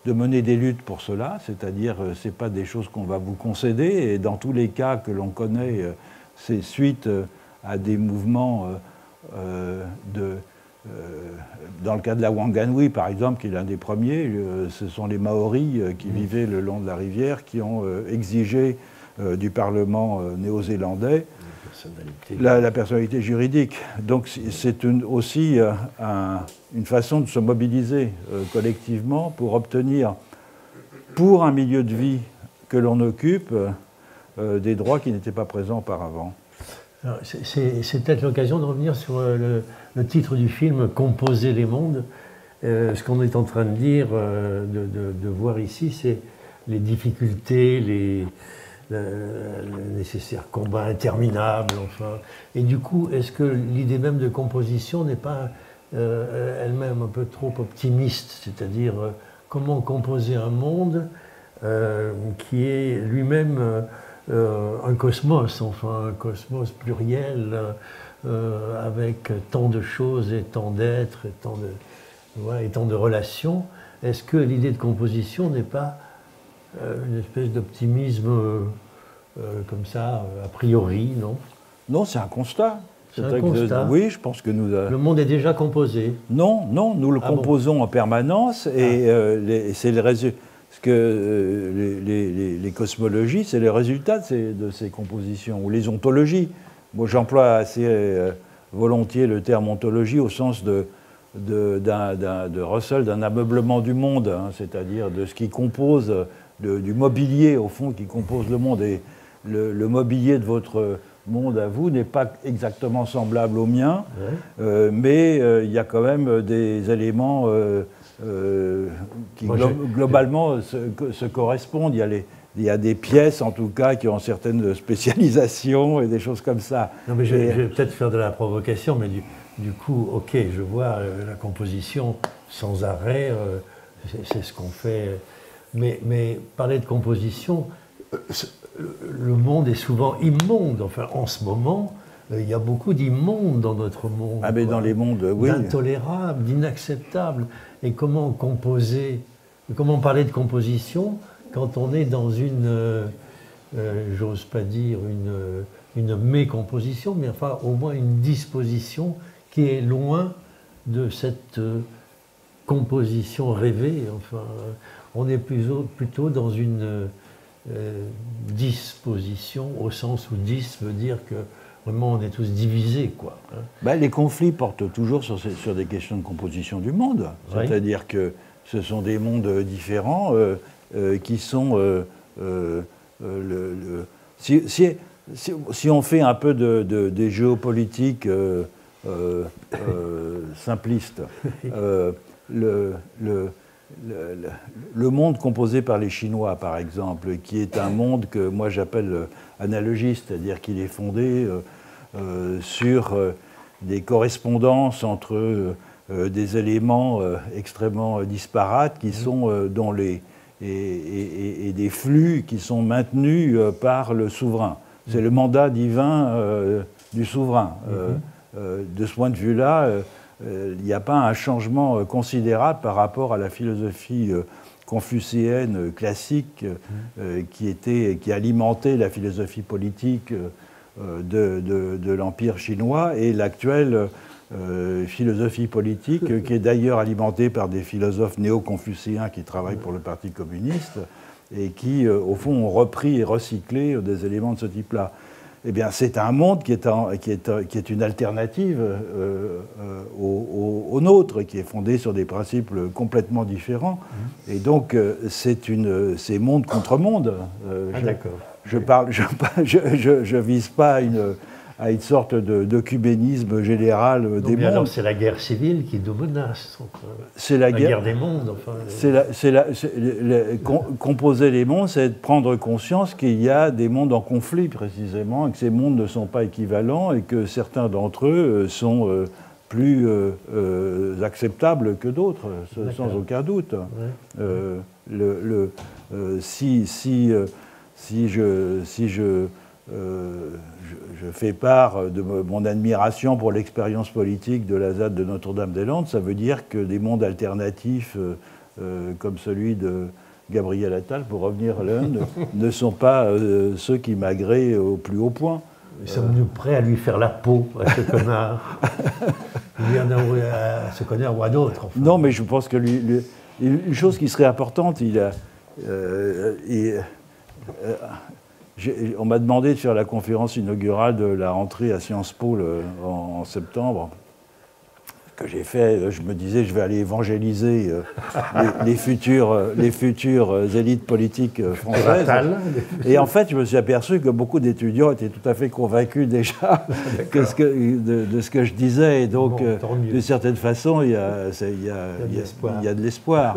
de mener des luttes pour cela, c'est-à-dire ce n'est pas des choses qu'on va vous concéder, et dans tous les cas que l'on connaît, c'est suite à des mouvements dans le cas de la Wanganui, par exemple, qui est l'un des premiers, ce sont les Maoris qui vivaient le long de la rivière, qui ont exigé du Parlement néo-zélandais la personnalité juridique. Donc c'est aussi une façon de se mobiliser collectivement pour obtenir, pour un milieu de vie que l'on occupe, des droits qui n'étaient pas présents auparavant. C'est peut-être l'occasion de revenir sur le titre du film « Composer les mondes ». Ce qu'on est en train de dire, de voir ici, c'est les difficultés, le nécessaire combat interminable, enfin. Et du coup, est-ce que l'idée même de composition n'est pas elle-même un peu trop optimiste? C'est-à-dire, comment composer un monde qui est lui-même un cosmos, enfin un cosmos pluriel, avec tant de choses et tant d'êtres et tant de relations. Est-ce que l'idée de composition n'est pas une espèce d'optimisme comme ça, a priori, non? Non, c'est un constat. C'est un constat. Oui, je pense que nous... Le monde est déjà composé. Non, nous le composons en permanence, et c'est le résultat. ce que les cosmologies, c'est le résultat de ces compositions, ou les ontologies. Moi, j'emploie assez volontiers le terme ontologie au sens de Russell, d'un ameublement du monde, hein, c'est-à-dire de ce qui compose, du mobilier, au fond, qui compose le monde. Et le mobilier de votre monde à vous n'est pas exactement semblable au mien, mais il y a quand même des éléments qui globalement se correspondent. Il y a des pièces, en tout cas, qui ont certaines spécialisations et des choses comme ça. Non, mais je vais peut-être faire de la provocation, mais du coup, ok, je vois la composition sans arrêt, c'est ce qu'on fait. Mais parler de composition, le monde est souvent immonde. Enfin, en ce moment, il y a beaucoup d'immondes dans notre monde. Ah, mais dans les mondes, oui. D'intolérables, d'inacceptables. Et comment composer, comment parler de composition quand on est dans une, j'ose pas dire une mécomposition, mais enfin au moins une disposition qui est loin de cette composition rêvée. Enfin, on est plutôt dans une disposition, au sens où 10 veut dire que vraiment on est tous divisés, quoi. Ben, les conflits portent toujours sur des questions de composition du monde. Oui. C'est-à-dire que ce sont des mondes différents qui sont... si on fait un peu des géopolitiques simplistes, le monde composé par les Chinois, par exemple, qui est un monde que moi j'appelle analogiste, c'est-à-dire qu'il est fondé sur des correspondances entre des éléments extrêmement disparates qui sont dans et des flux qui sont maintenus par le souverain. C'est le mandat divin du souverain. De ce point de vue-là, il n'y a pas un changement considérable par rapport à la philosophie confucéenne classique qui alimentait la philosophie politique de l'Empire chinois et l'actuelle philosophie politique qui est d'ailleurs alimentée par des philosophes néo-confucéens qui travaillent pour le Parti communiste et qui, au fond, ont repris et recyclé des éléments de ce type-là. Eh bien, c'est un monde qui est une alternative au nôtre, qui est fondé sur des principes complètement différents. Et donc, c'est monde contre monde. D'accord. Je vise pas à une sorte d'œcuménisme général des mondes. Alors, c'est la guerre civile qui nous menace. C'est la guerre des mondes. Enfin, composer les mondes, c'est de prendre conscience qu'il y a des mondes en conflit, précisément, et que ces mondes ne sont pas équivalents, et que certains d'entre eux sont plus acceptables que d'autres, sans aucun doute. Ouais. Si je fais part de mon admiration pour l'expérience politique de la ZAD de Notre-Dame-des-Landes, ça veut dire que des mondes alternatifs comme celui de Gabriel Attal, pour revenir à l'un, ne sont pas ceux qui m'agréent au plus haut point. Sommes-nous prêts à lui faire la peau, à ce connard à ce connard ou à d'autres, enfin. Non, mais je pense que une chose qui serait importante, on m'a demandé de faire la conférence inaugurale de la rentrée à Sciences Po en septembre. Que j'ai fait, je me disais, je vais aller évangéliser les futures élites politiques françaises. Et en fait, je me suis aperçu que beaucoup d'étudiants étaient tout à fait convaincus déjà de ce que je disais. Et donc, d'une certaine façon, il y a de l'espoir.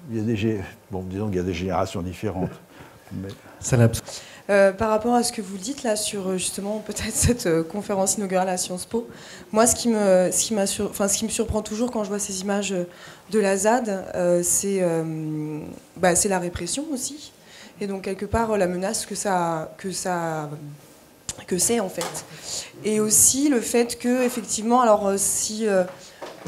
Disons qu'il y a des générations différentes. Mais... par rapport à ce que vous dites là sur justement peut-être cette conférence inaugurale à Sciences Po, moi ce qui me surprend toujours quand je vois ces images de la ZAD, c'est la répression aussi, et donc quelque part la menace que c'est en fait, et aussi le fait que effectivement, alors si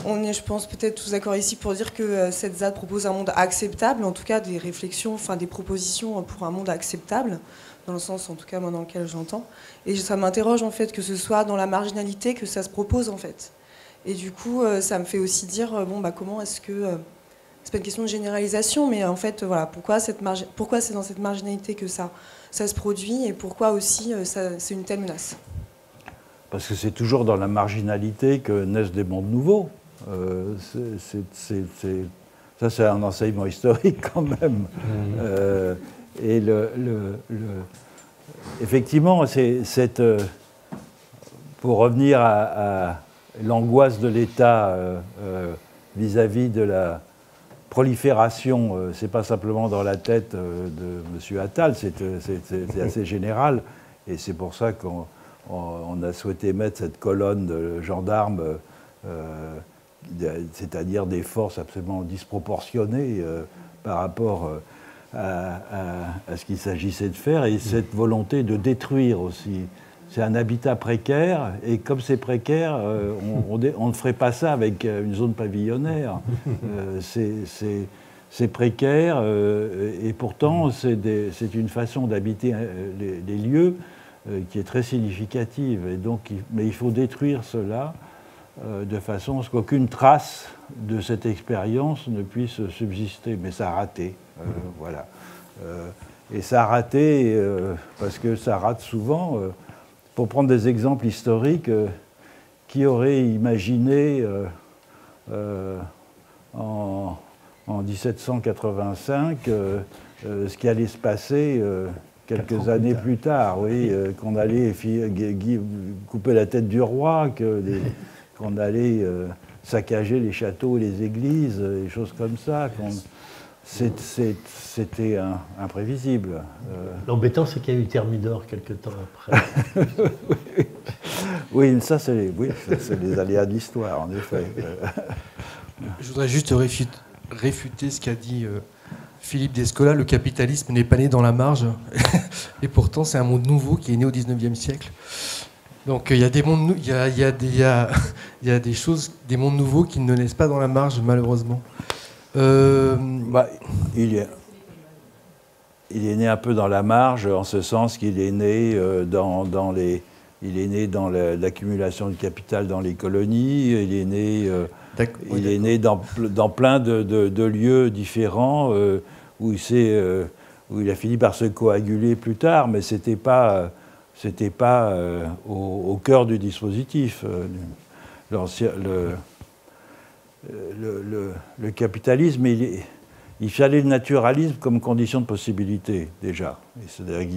on est, je pense, peut-être tous d'accord ici pour dire que cette ZAD propose un monde acceptable, en tout cas des réflexions, enfin des propositions pour un monde acceptable, dans le sens en tout cas moi dans lequel j'entends. Et ça m'interroge en fait que ce soit dans la marginalité que ça se propose en fait. Et du coup ça me fait aussi dire comment est-ce que c'est pas une question de généralisation, mais en fait, voilà, pourquoi c'est dans cette marginalité que ça se produit et pourquoi aussi c'est une telle menace? Parce que c'est toujours dans la marginalité que naissent des mondes nouveaux. Ça, c'est un enseignement historique quand même. Et effectivement, pour revenir à l'angoisse de l'État vis-à-vis de la prolifération, c'est pas simplement dans la tête de M. Attal, c'est assez général, et c'est pour ça qu'on a souhaité mettre cette colonne de gendarmes, c'est-à-dire des forces absolument disproportionnées par rapport à ce qu'il s'agissait de faire, et cette volonté de détruire aussi. C'est un habitat précaire, et comme c'est précaire, on ne ferait pas ça avec une zone pavillonnaire. C'est précaire, et pourtant c'est une façon d'habiter les lieux qui est très significative. Et donc, mais il faut détruire cela de façon à ce qu'aucune trace de cette expérience ne puisse subsister. Mais ça a raté, voilà. Et ça a raté parce que ça rate souvent. Pour prendre des exemples historiques, qui aurait imaginé en 1785 ce qui allait se passer quelques années plus tard, oui, qu'on allait couper la tête du roi, qu'on allait saccager les châteaux et les églises, des choses comme ça. C'était imprévisible. L'embêtant, c'est qu'il y a eu Thermidor quelque temps après. Oui, ça, c'est les aléas de l'histoire, en effet. Je voudrais juste réfuter ce qu'a dit Philippe Descola. Le capitalisme n'est pas né dans la marge. Et pourtant, c'est un monde nouveau qui est né au XIXe siècle. Donc, il y a des mondes, il y a des choses, des mondes nouveaux qui ne naissent pas dans la marge, malheureusement. Il est né un peu dans la marge, en ce sens qu'il est né dans l'accumulation de capital dans les colonies, il est né dans plein de lieux différents où il a fini par se coaguler plus tard, mais c'était pas au cœur du dispositif. Le capitalisme, il fallait le naturalisme comme condition de possibilité, déjà. C'est-à-dire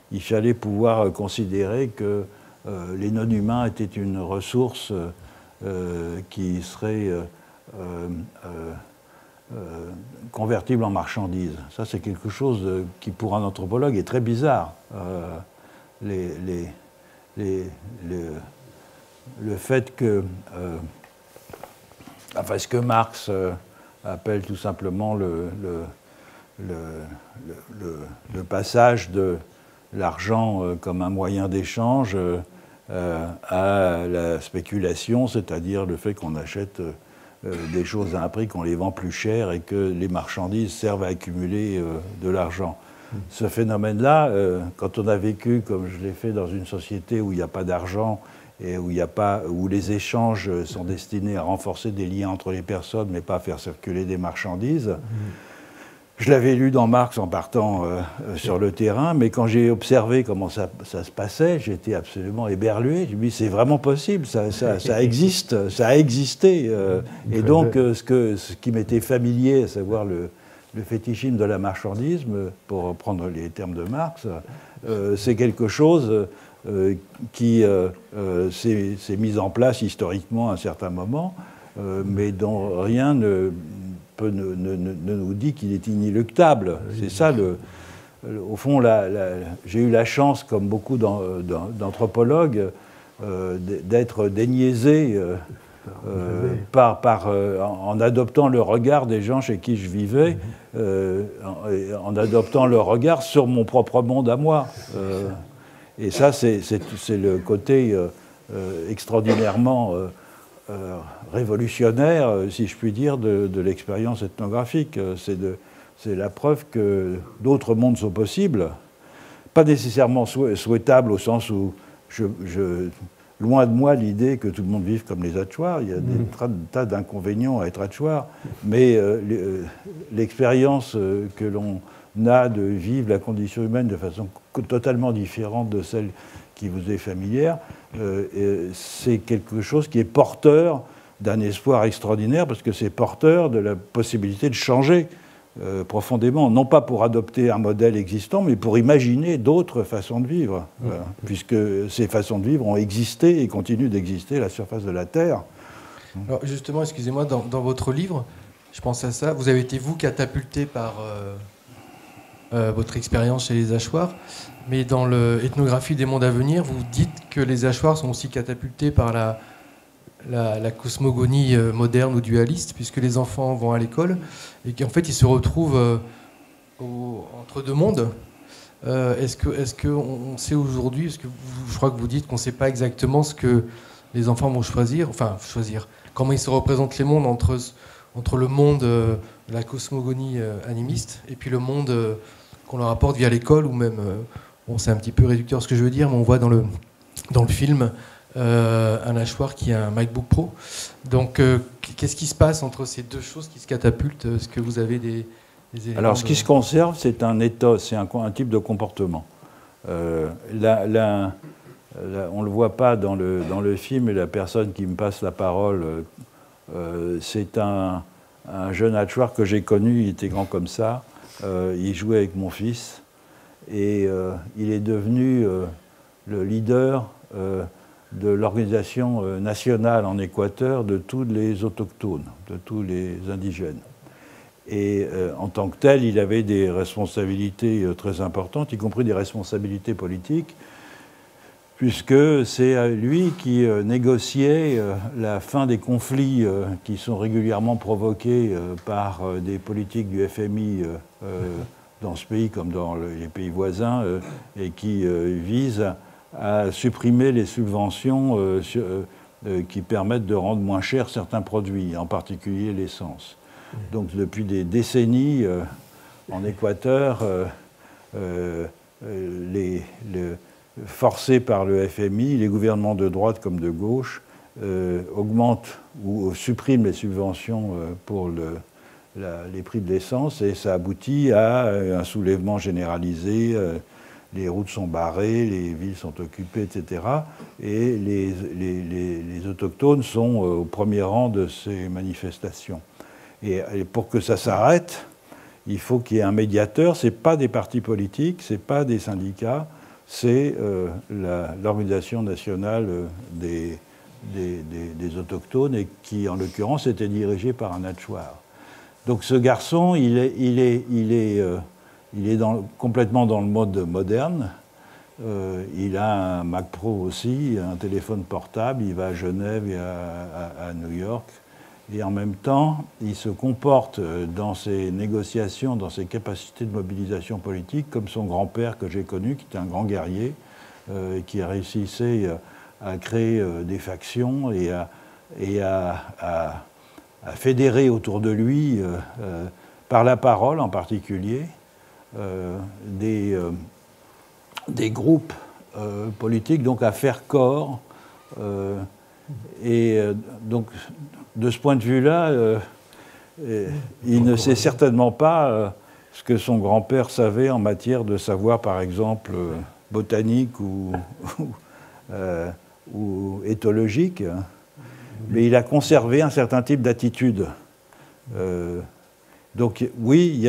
qu'il fallait pouvoir considérer que les non-humains étaient une ressource qui serait convertible en marchandise. Ça, c'est quelque chose qui, pour un anthropologue, est très bizarre. Le fait que... Enfin, ce que Marx appelle tout simplement le passage de l'argent comme un moyen d'échange à la spéculation, c'est-à-dire le fait qu'on achète des choses à un prix, qu'on les vend plus cher et que les marchandises servent à accumuler de l'argent. Ce phénomène-là, quand on a vécu, comme je l'ai fait, dans une société où il n'y a pas d'argent, et où les échanges sont destinés à renforcer des liens entre les personnes, mais pas à faire circuler des marchandises. Je l'avais lu dans Marx en partant sur le terrain, mais quand j'ai observé comment ça se passait, j'étais absolument éberlué. Je me dis, c'est vraiment possible, ça existe, ça a existé. Et donc, ce qui m'était familier, à savoir le fétichisme de la marchandise, pour reprendre les termes de Marx, c'est quelque chose qui s'est mis en place historiquement à un certain moment, mais dont rien ne nous dit qu'il est inéluctable. C'est ça, au fond, j'ai eu la chance, comme beaucoup d'anthropologues, d'être déniaisé en adoptant le regard des gens chez qui je vivais, en adoptant le regard sur mon propre monde à moi. Et ça, c'est le côté extraordinairement révolutionnaire, si je puis dire, de l'expérience ethnographique. C'est la preuve que d'autres mondes sont possibles, pas nécessairement souhaitables au sens où loin de moi l'idée que tout le monde vive comme les Hatchoirs. Il y a des tas d'inconvénients à être Hatchoir, mais l'expérience que l'on a de vivre la condition humaine de façon totalement différente de celle qui vous est familière, c'est quelque chose qui est porteur d'un espoir extraordinaire, parce que c'est porteur de la possibilité de changer profondément, non pas pour adopter un modèle existant, mais pour imaginer d'autres façons de vivre, puisque ces façons de vivre ont existé et continuent d'exister à la surface de la Terre. Alors justement, excusez-moi, dans votre livre, je pense à ça, vous avez été, vous, catapulté par votre expérience chez les Hachoirs, mais dans l'ethnographie des mondes à venir, vous dites que les Hachoirs sont aussi catapultés par la cosmogonie moderne ou dualiste, puisque les enfants vont à l'école et qu'en fait ils se retrouvent entre deux mondes. Est-ce qu'on sait aujourd'hui, je crois que vous dites qu'on ne sait pas exactement ce que les enfants vont choisir, comment ils se représentent les mondes entre le monde de la cosmogonie animiste et puis le monde qu'on leur apporte via l'école, ou même, c'est un petit peu réducteur ce que je veux dire, mais on voit dans le film un Hachoir qui a un MacBook Pro. Donc, qu'est-ce qui se passe entre ces deux choses qui se catapultent? Est-ce que vous avez des éléments? Alors, ce qui se conserve, c'est un ethos, c'est un type de comportement. On ne le voit pas dans le film, et la personne qui me passe la parole, c'est un jeune Hachoir que j'ai connu, il était grand comme ça, il jouait avec mon fils, et il est devenu le leader de l'organisation nationale en Équateur de tous les autochtones, de tous les indigènes. Et en tant que tel, il avait des responsabilités très importantes, y compris des responsabilités politiques, puisque c'est lui qui négociait la fin des conflits qui sont régulièrement provoqués par des politiques du FMI dans ce pays comme dans les pays voisins, et qui visent à supprimer les subventions qui permettent de rendre moins cher certains produits, en particulier l'essence. Donc depuis des décennies, en Équateur, forcés par le FMI, les gouvernements de droite comme de gauche augmentent ou suppriment les subventions pour les prix de l'essence, et ça aboutit à un soulèvement généralisé. Les routes sont barrées, les villes sont occupées, etc. Et les autochtones sont au premier rang de ces manifestations. Et pour que ça s'arrête, il faut qu'il y ait un médiateur. Ce n'est pas des partis politiques, ce n'est pas des syndicats, c'est l'organisation nationale des autochtones, et qui, en l'occurrence, était dirigée par un Hachoir. Donc ce garçon, il est complètement dans le mode moderne. Il a un Mac Pro aussi, un téléphone portable, il va à Genève et à New York. Et en même temps, il se comporte dans ses négociations, dans ses capacités de mobilisation politique, comme son grand-père que j'ai connu, qui était un grand guerrier, qui réussissait à créer des factions et à fédérer autour de lui, par la parole en particulier, des groupes politiques, donc à faire corps. Donc, de ce point de vue-là, il ne sait certainement pas ce que son grand-père savait en matière de savoir, par exemple, botanique ou éthologique, mais il a conservé un certain type d'attitude. Donc oui, il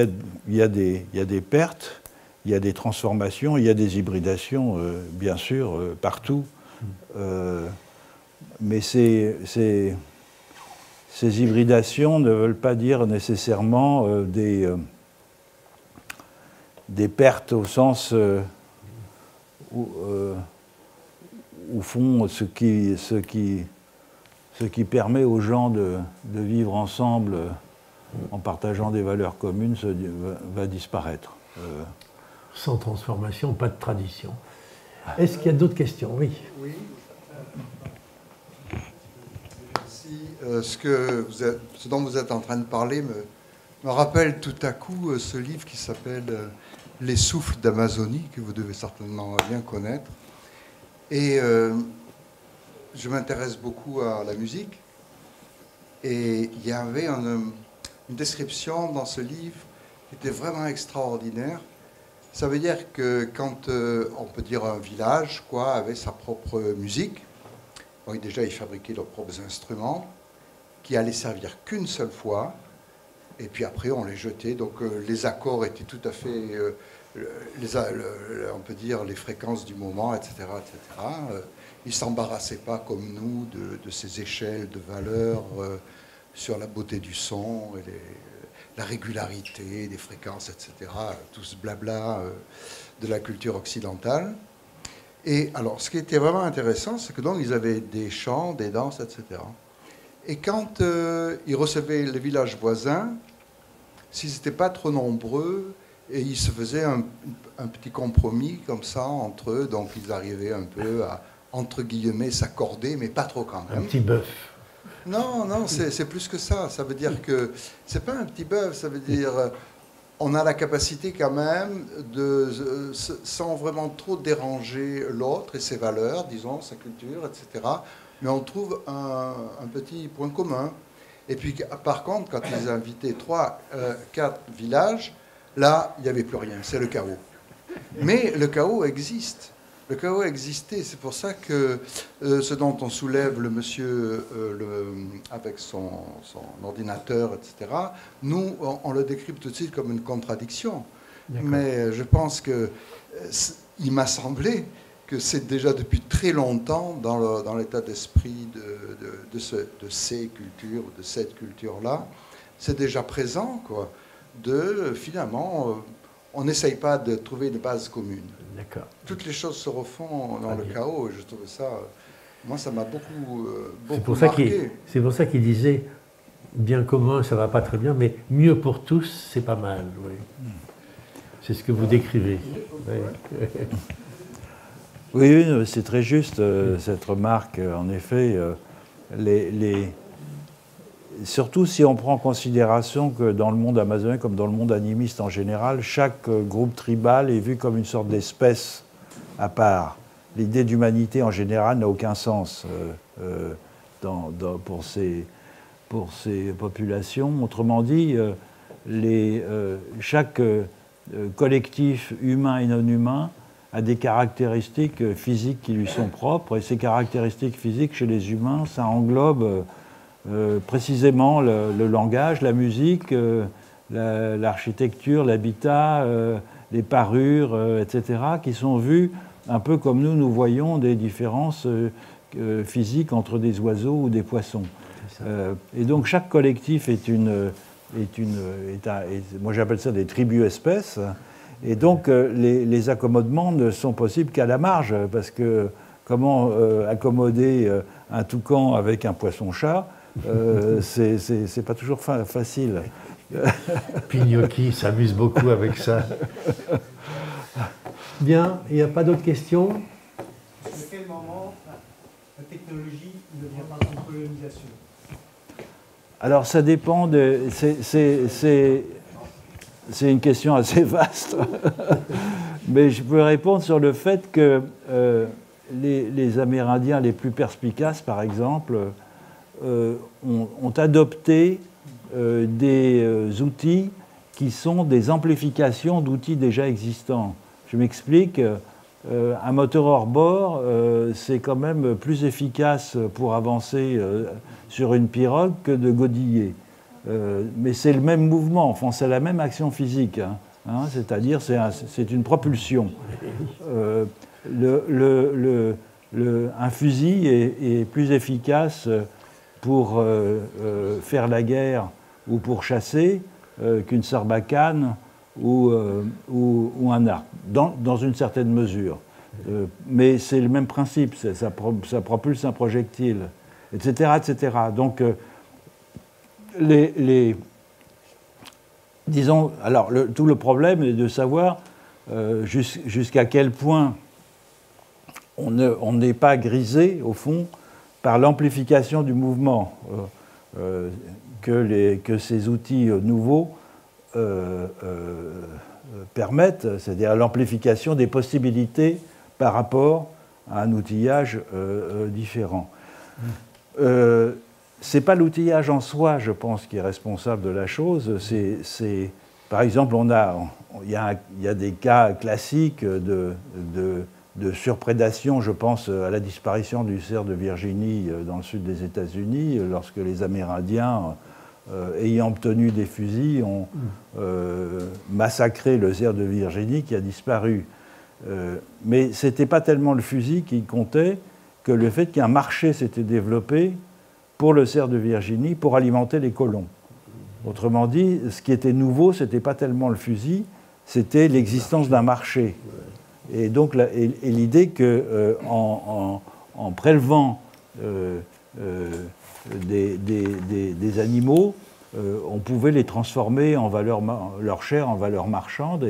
y a des pertes, il y a des transformations, il y a des hybridations, bien sûr, partout. Mais ces hybridations ne veulent pas dire nécessairement des pertes au sens où font ce qui permet aux gens de vivre ensemble en partageant des valeurs communes va disparaître. Sans transformation, pas de tradition. Est-ce qu'il y a d'autres questions? Oui. Oui. Ce dont vous êtes en train de parler me rappelle tout à coup ce livre qui s'appelle Les souffles d'Amazonie, que vous devez certainement bien connaître. Et je m'intéresse beaucoup à la musique. Et il y avait une description dans ce livre qui était vraiment extraordinaire. Ça veut dire que quand, on peut dire un village, quoi, avait sa propre musique, bon, déjà ils fabriquaient leurs propres instruments, qui allaient servir qu'une seule fois, et puis après on les jetait, donc les accords étaient tout à fait, on peut dire, les fréquences du moment, etc. etc. Ils ne s'embarrassaient pas comme nous de ces échelles de valeurs sur la beauté du son, et la régularité des fréquences, etc. Tout ce blabla de la culture occidentale. Et alors, ce qui était vraiment intéressant, c'est que donc ils avaient des chants, des danses, etc. Et quand ils recevaient les villages voisins, s'ils n'étaient pas trop nombreux, et ils se faisaient un petit compromis comme ça entre eux, donc ils arrivaient un peu à, entre guillemets, s'accorder, mais pas trop quand même. Un petit bœuf. Non, non, c'est plus que ça. Ça veut dire que c'est pas un petit bœuf, ça veut dire on a la capacité quand même de, sans vraiment trop déranger l'autre et ses valeurs, disons, sa culture, etc. Mais on trouve un petit point commun. Et puis, par contre, quand ils invitaient 3, 4 villages, là, il n'y avait plus rien. C'est le chaos. Mais le chaos existe. Le chaos existait. C'est pour ça que ce dont on soulève le monsieur avec son ordinateur, etc., nous, on le décrypte tout de suite comme une contradiction. Mais je pense qu'il m'a semblé que c'est déjà depuis très longtemps dans l'état d'esprit de ces cultures, de cette culture-là, c'est déjà présent, quoi, finalement, on n'essaye pas de trouver une base commune. Toutes les choses se refont dans le chaos, et je trouve ça, moi ça m'a beaucoup marqué. C'est pour ça qu'il disait, bien commun, ça va pas très bien, mais mieux pour tous, c'est pas mal. Oui. C'est ce que vous décrivez. Oui, c'est très juste cette remarque. En effet, surtout si on prend en considération que dans le monde amazonien, comme dans le monde animiste en général, chaque groupe tribal est vu comme une sorte d'espèce à part. L'idée d'humanité en général n'a aucun sens pour ces populations. Autrement dit, chaque collectif humain et non humain a des caractéristiques physiques qui lui sont propres, et ces caractéristiques physiques chez les humains, ça englobe précisément le langage, la musique, l'architecture, l'habitat, les parures, etc., qui sont vus un peu comme nous voyons des différences physiques entre des oiseaux ou des poissons. Et donc chaque collectif moi j'appelle ça des tribus-espèces. Et donc, les accommodements ne sont possibles qu'à la marge, parce que comment accommoder un toucan avec un poisson-chat, c'est pas toujours facile. Pignocchi s'amuse beaucoup avec ça. Bien, il n'y a pas d'autres questions? À quel moment la technologie ne vient pas en colonisation? Alors, ça dépend de... C'est une question assez vaste, mais je peux répondre sur le fait que les Amérindiens les plus perspicaces, par exemple, ont adopté des outils qui sont des amplifications d'outils déjà existants. Je m'explique, un moteur hors-bord, c'est quand même plus efficace pour avancer sur une pirogue que de godiller. Mais c'est le même mouvement, enfin, c'est la même action physique, c'est-à-dire c'est une propulsion. Un fusil est plus efficace pour faire la guerre ou pour chasser qu'une sarbacane ou un arc, dans une certaine mesure. Mais c'est le même principe, ça propulse un projectile, etc. etc. Donc, disons, alors tout le problème est de savoir jusqu'à quel point on n'est pas grisé, au fond, par l'amplification du mouvement que ces outils nouveaux permettent, c'est-à-dire l'amplification des possibilités par rapport à un outillage différent. c'est pas l'outillage en soi, je pense, qui est responsable de la chose. Par exemple, il y a des cas classiques de surprédation. Je pense à la disparition du cerf de Virginie dans le sud des États-Unis, lorsque les Amérindiens, ayant obtenu des fusils, ont massacré le cerf de Virginie qui a disparu. Mais ce n'était pas tellement le fusil qui comptait que le fait qu'un marché s'était développé pour le cerf de Virginie pour alimenter les colons. Autrement dit, ce qui était nouveau, ce n'était pas tellement le fusil, c'était l'existence d'un marché. Et donc, l'idée qu'en prélevant des animaux, on pouvait les transformer leur chair en valeur marchande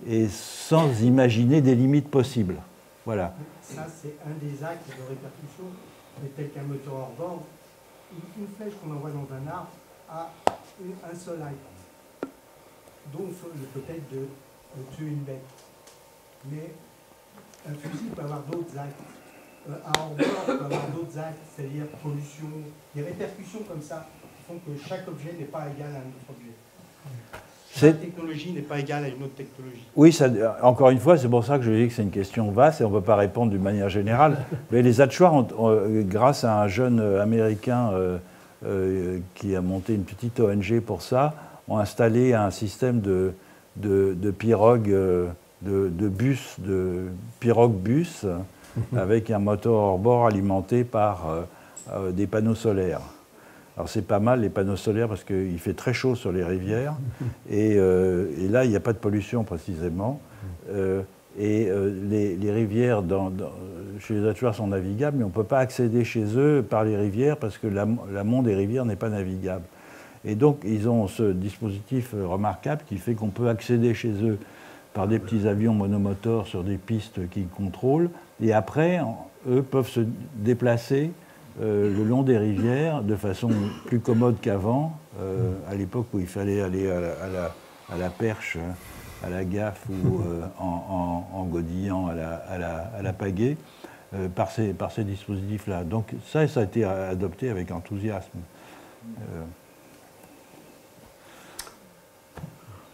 et sans imaginer des limites possibles. Voilà. Ça, c'est un des actes de répercussion, mais tel qu'un moteur hors bord, une flèche qu'on envoie dans un arbre a un seul acte, donc peut-être de tuer une bête. Mais un fusil peut avoir d'autres actes. Un hors-bord peut avoir d'autres actes, c'est-à-dire pollution, des répercussions comme ça, qui font que chaque objet n'est pas égal à un autre objet. Chaque technologie n'est pas égale à une autre technologie. Oui, encore une fois, c'est pour ça que je dis que c'est une question vaste et on ne peut pas répondre d'une manière générale. Mais les Hatchoirs, grâce à un jeune Américain qui a monté une petite ONG pour ça, ont installé un système de pirogue, de pirogue-bus, avec un moteur hors-bord alimenté par des panneaux solaires. Alors c'est pas mal les panneaux solaires parce qu'il fait très chaud sur les rivières et là il n'y a pas de pollution précisément les rivières chez les Hatchoirs sont navigables mais on ne peut pas accéder chez eux par les rivières parce que l'amont des rivières n'est pas navigable. Et donc ils ont ce dispositif remarquable qui fait qu'on peut accéder chez eux par des petits avions monomoteurs sur des pistes qu'ils contrôlent et après eux peuvent se déplacer le long des rivières de façon plus commode qu'avant, à l'époque où il fallait aller à la perche, à la gaffe ou en godillant à la pagaie, par ces dispositifs-là. Donc ça a été adopté avec enthousiasme.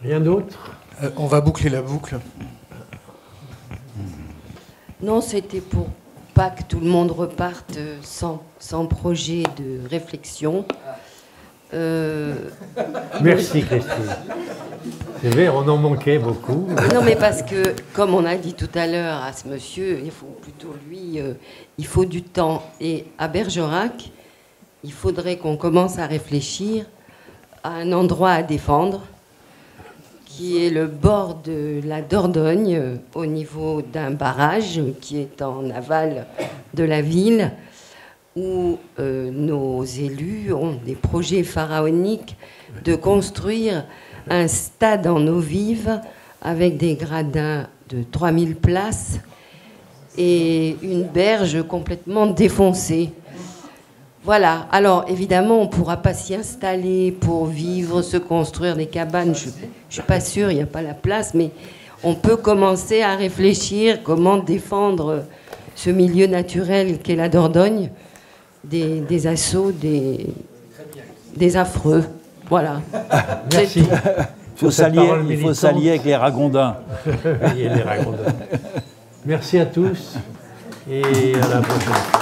Rien d'autre ? On va boucler la boucle. Non, c'était pour pas que tout le monde reparte sans projet de réflexion. Merci Christine. C'est vrai, on en manquait beaucoup. Non, mais parce que, comme on a dit tout à l'heure à ce monsieur, il faut plutôt lui, il faut du temps. Et à Bergerac, il faudrait qu'on commence à réfléchir à un endroit à défendre, qui est le bord de la Dordogne, au niveau d'un barrage qui est en aval de la ville, où nos élus ont des projets pharaoniques de construire un stade en eau vive avec des gradins de 3000 places et une berge complètement défoncée. Voilà. Alors, évidemment, on ne pourra pas s'y installer pour vivre, se construire des cabanes. Je ne suis pas sûre, il n'y a pas la place, mais on peut commencer à réfléchir comment défendre ce milieu naturel qu'est la Dordogne des assauts, des affreux. Voilà. Merci. Il faut s'allier avec les Ragondins. Les Ragondins. Merci à tous et à la prochaine.